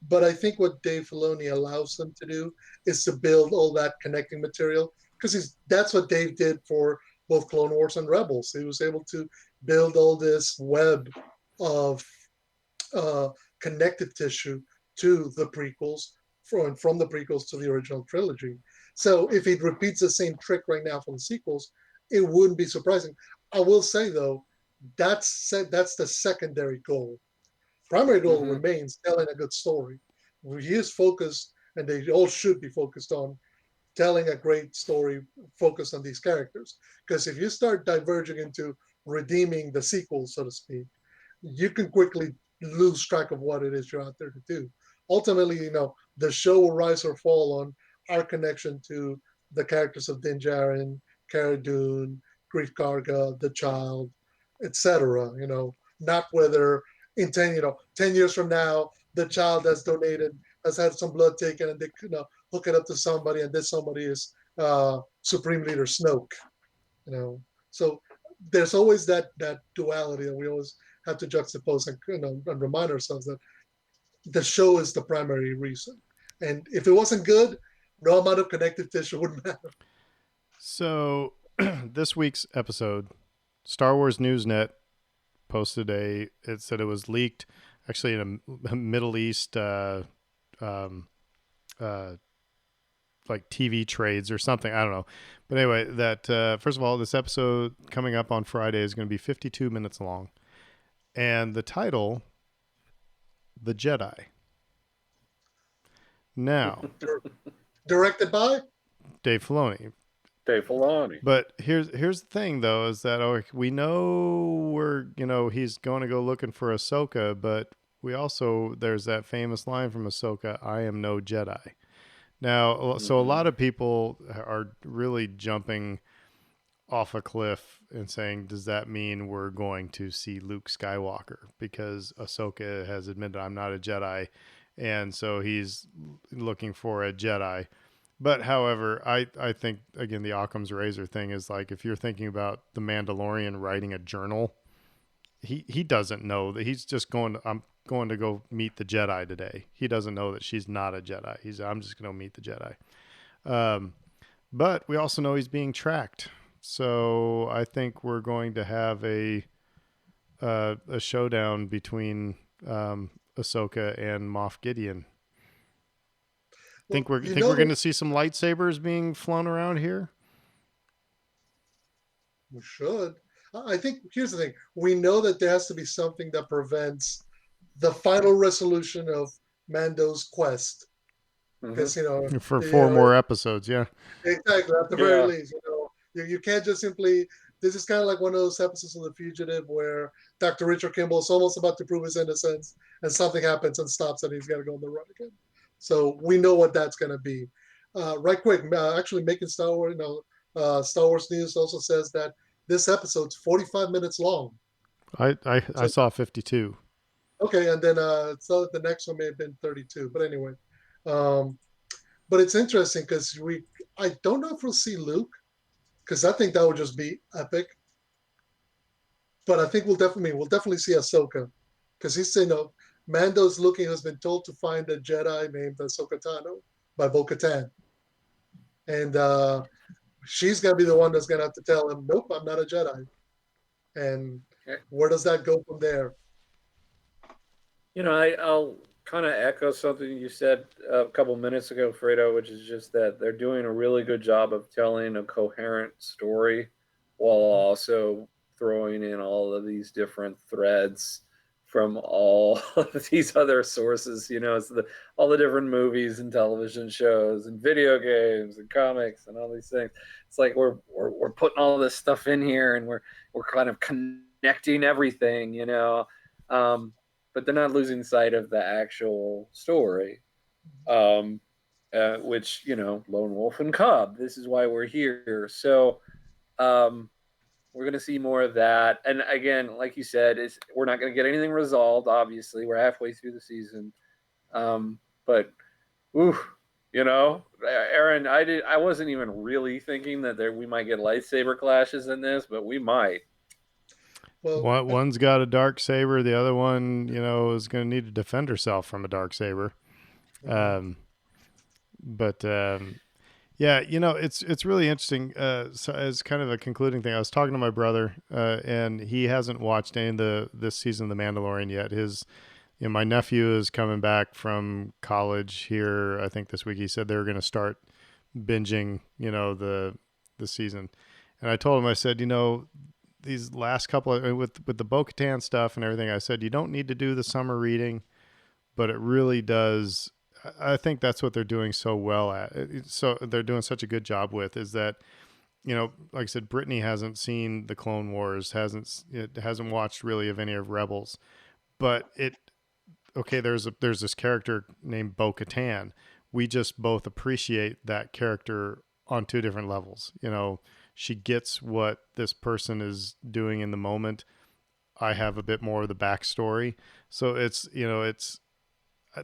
But I think what Dave Filoni allows them to do is to build all that connecting material, because that's what Dave did for both Clone Wars and Rebels. He was able to build all this web of uh, connective tissue to the prequels, from the prequels to the original trilogy. So if he repeats the same trick right now from the sequels, it wouldn't be surprising. I will say though, that's the secondary goal. Primary goal Mm-hmm. remains telling a good story. He is focused, and they all should be focused on telling a great story focused on these characters. Because if you start diverging into redeeming the sequel, so to speak, you can quickly lose track of what it is you're out there to do. Ultimately, the show will rise or fall on our connection to the characters of Din Djarin, Cara Dune, Greef Karga, the child, etc. Not whether in 10 years from now the child has had some blood taken, and they hook it up to somebody, and this somebody is Supreme Leader Snoke. So there's always that duality that we always have to juxtapose, and remind ourselves that the show is the primary reason. And if it wasn't good, no amount of connective tissue would matter. So this week's episode, Star Wars Newsnet posted it said it was leaked actually in a Middle East like TV trades or something. I don't know. But anyway, that first of all, this episode coming up on Friday is going to be 52 minutes long. And the title, The Jedi. Now, Directed by Dave Filoni. Dave Filoni. But here's the thing, though, is that we know he's going to go looking for Ahsoka, but there's that famous line from Ahsoka, "I am no Jedi." Now, so a lot of people are really jumping off a cliff and saying, does that mean we're going to see Luke Skywalker? Because Ahsoka has admitted, I'm not a Jedi, and so he's looking for a Jedi. But however, I think, again, the Occam's razor thing is like, if you're thinking about the Mandalorian writing a journal, he doesn't know that he's just I'm going to go meet the Jedi today. He doesn't know that she's not a Jedi. I'm just going to meet the Jedi. But we also know he's being tracked. So I think we're going to have a showdown between Ahsoka and Moff Gideon. Think we're going to see some lightsabers being flown around here? We should. I think here's the thing. We know that there has to be something that prevents the final resolution of Mando's quest. Because, for 4 more episodes, yeah. Exactly. At the very least, you can't just simply. This is kind of like one of those episodes of The Fugitive where Dr. Richard Kimball is almost about to prove his innocence, and something happens and stops, and he's got to go on the run again. So we know what that's going to be. Right quick, actually, making Star Wars, Star Wars News also says that this episode's 45 minutes long. I saw 52. Okay, and then so the next one may have been 32. But anyway, but it's interesting because I don't know if we'll see Luke, because I think that would just be epic. But I think we'll definitely see Ahsoka, because he's saying, Mando's has been told to find a Jedi named Ahsoka Tano by Bo-Katan, and she's gonna be the one that's gonna have to tell him, nope, I'm not a Jedi. And where does that go from there? I'll kind of echo something you said a couple minutes ago, Fredo, which is just that they're doing a really good job of telling a coherent story while also throwing in all of these different threads from all of these other sources. It's all the different movies and television shows and video games and comics and all these things. It's like we're putting all this stuff in here, and we're kind of connecting everything, but they're not losing sight of the actual story, which, Lone Wolf and Cub, this is why we're here. So we're going to see more of that. And again, like you said, we're not going to get anything resolved, obviously. We're halfway through the season. But, Aaron, I wasn't even really thinking that we might get lightsaber clashes in this, but we might. Well, one's got a dark saber. The other one, is going to need to defend herself from a dark saber. Yeah, it's really interesting. So as kind of a concluding thing, I was talking to my brother, and he hasn't watched any of this season of The Mandalorian yet. my nephew is coming back from college here. I think this week he said they were going to start binging, the season. And I told him, I said, these last couple of, with the Bo-Katan stuff and everything, I said, you don't need to do the summer reading, but it really does. I think that's what they're doing so well at. So they're doing such a good job with is that, like I said, Brittany hasn't seen the Clone Wars, hasn't watched really of any of Rebels, but there's this character named Bo-Katan. We just both appreciate that character on two different levels. She gets what this person is doing in the moment. I have a bit more of the backstory. So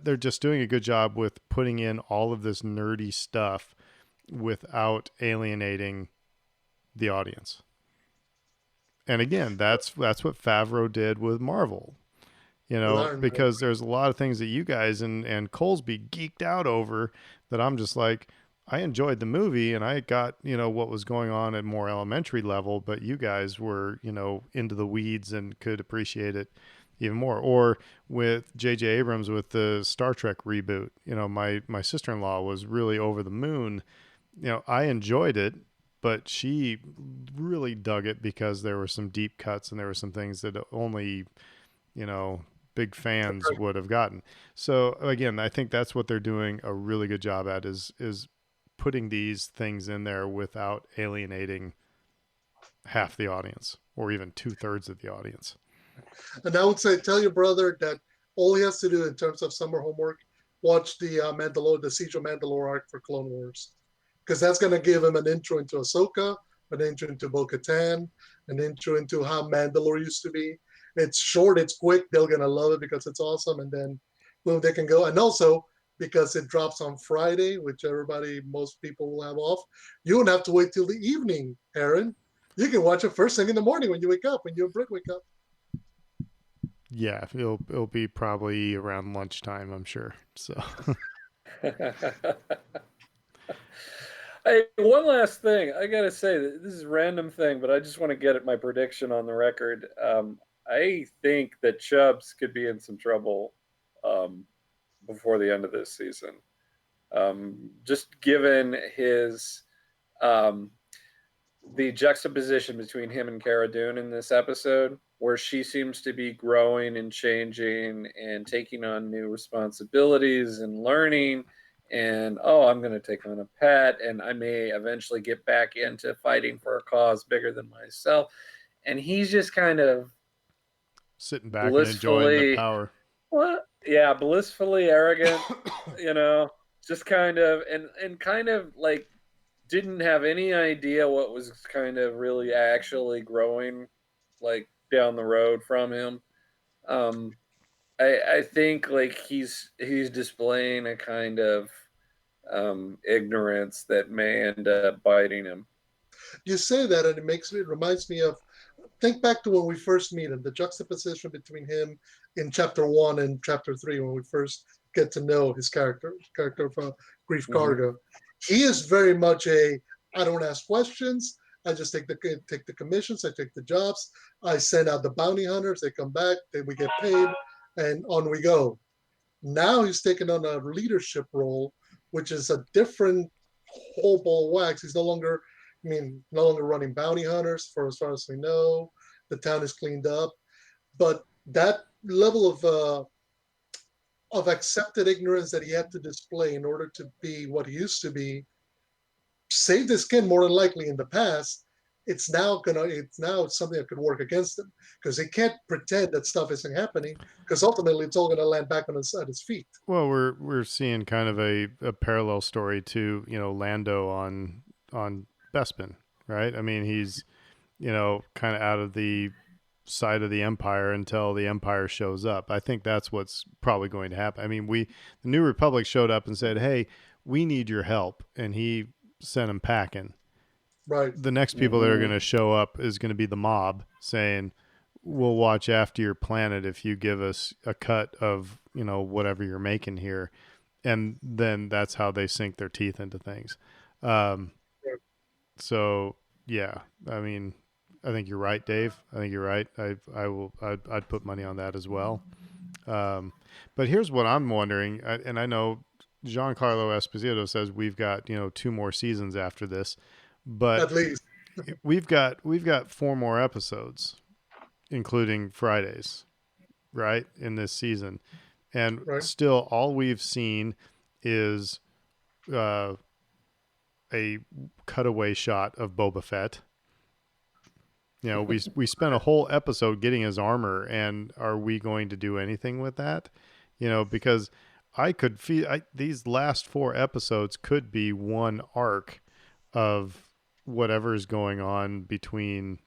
they're just doing a good job with putting in all of this nerdy stuff without alienating the audience. And again, that's what Favreau did with Marvel. Because there's a lot of things that you guys and Colesby geeked out over that I'm just like, I enjoyed the movie and I got, what was going on at more elementary level, but you guys were, into the weeds and could appreciate it even more. Or with J.J. Abrams with the Star Trek reboot, my sister-in-law was really over the moon. I enjoyed it, but she really dug it because there were some deep cuts and there were some things that only, big fans would have gotten. So again, I think that's what they're doing a really good job at is putting these things in there without alienating half the audience or even 2/3 of the audience. And I would say, tell your brother that all he has to do in terms of summer homework, watch the the Siege of Mandalore arc for Clone Wars, because that's going to give him an intro into Ahsoka, an intro into Bo-Katan, an intro into how Mandalore used to be. It's short, it's quick. They're going to love it because it's awesome. And then boom, they can go. And also, because it drops on Friday, which most people will have off, you don't have to wait till the evening, Aaron. You can watch it first thing in the morning when you wake up, when you and Britt wake up. Yeah, it'll be probably around lunchtime, I'm sure. So. Hey, one last thing. I gotta say, this is a random thing, but I just want to get my prediction on the record. I think that Chubbs could be in some trouble before the end of this season. Just given his the juxtaposition between him and Cara Dune in this episode, where she seems to be growing and changing and taking on new responsibilities and learning. And I'm going to take on a pet, and I may eventually get back into fighting for a cause bigger than myself. And he's just kind of sitting back and enjoying the power. What? Yeah, blissfully arrogant, just kind of and kind of like didn't have any idea what was kind of really actually growing like down the road from him. I think like he's displaying a kind of ignorance that may end up biting him. You say that, and it reminds me of, think back to when we first meet him, the juxtaposition between him in chapter 1 and chapter 3, when we first get to know his character of Grief Karga. He is very much I don't ask questions. I just take the commissions. I take the jobs. I send out the bounty hunters. They come back. Then we get paid, and on we go. Now he's taken on a leadership role, which is a different whole ball wax. He's no longer running bounty hunters for as far as we know. The town is cleaned up, but that level of accepted ignorance that he had to display in order to be what he used to be saved his skin more than likely in the past. It's now something that could work against him, because he can't pretend that stuff isn't happening, because ultimately it's all going to land back at his feet. Well, we're seeing kind of a parallel story to Lando on Bespin, right? I mean, he's kind of out of the side of the Empire until the Empire shows up. I think that's what's probably going to happen. I mean, the New Republic showed up and said, "Hey, we need your help," and he sent him packing. Right. The next people that are going to show up is going to be the mob saying, "We'll watch after your planet if you give us a cut of, whatever you're making here." And then that's how they sink their teeth into things. So yeah, I mean, I think you're right, Dave. I think you're right. I'd put money on that as well. But here's what I'm wondering, and I know Giancarlo Esposito says we've got 2 more seasons after this, but At least. we've got 4 more episodes, including Fridays, right, in this season, and Right. still all we've seen is a cutaway shot of Boba Fett. We spent a whole episode getting his armor, and are we going to do anything with that? Because I could feel these last 4 episodes could be one arc of whatever's going on between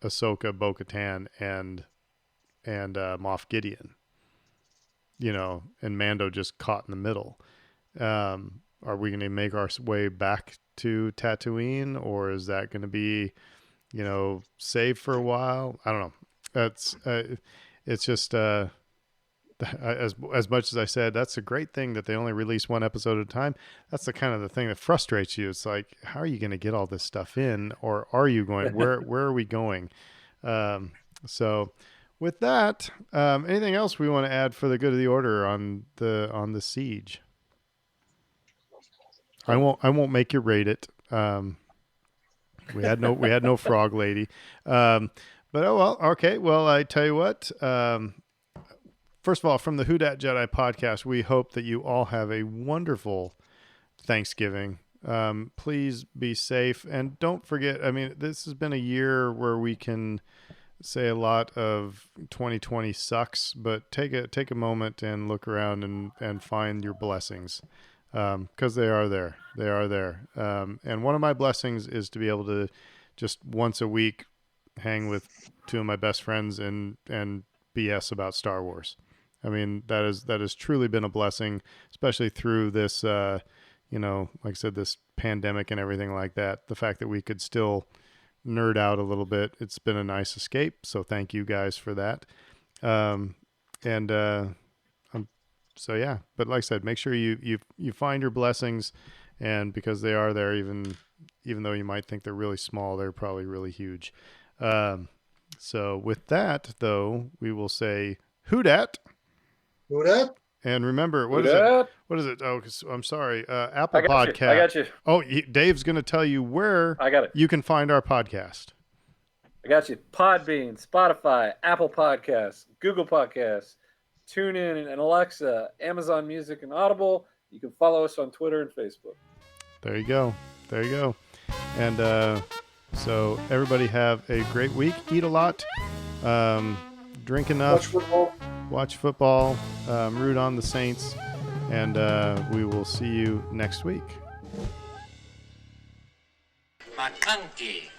Ahsoka, Bo-Katan, and Moff Gideon. And Mando just caught in the middle. Are we going to make our way back to Tatooine, or is that going to be save for a while? I don't know. That's it's just as much as I said, that's a great thing that they only release 1 episode at a time. That's the kind of the thing that frustrates you. It's like, how are you going to get all this stuff in, or are you going? Where are we going? So, with that, anything else we want to add for the good of the order on the siege? I won't make you rate it. We had no frog lady. But oh well, okay. Well, I tell you what. First of all, from the Who Dat Jedi podcast, we hope that you all have a wonderful Thanksgiving. Please be safe, and don't forget. I mean, this has been a year where we can say a lot of 2020 sucks, but take a moment and look around and find your blessings, because they are there. They are there. And one of my blessings is to be able to just once a week hang with 2 of my best friends and BS about Star Wars. I mean, that has truly been a blessing, especially through this, like I said, this pandemic and everything like that. The fact that we could still nerd out a little bit, it's been a nice escape. So thank you guys for that. So yeah, but like I said, make sure you find your blessings, and because they are there, even though you might think they're really small, they're probably really huge. So with that, though, we will say who dat. Who dat? And remember, what Who is dat? it? What is it? Oh, I'm sorry. Apple I got Podcast. you. I got you. Oh, Dave's going to tell you where I got it. you can find our podcast. I got you. Podbean, Spotify, Apple Podcasts, Google Podcasts, TuneIn and Alexa, Amazon Music and Audible. You can follow us on Twitter and Facebook. There you go. There you go. And so everybody have a great week. Eat a lot. Drink enough. Watch football. Root on the Saints. And we will see you next week. McConkey.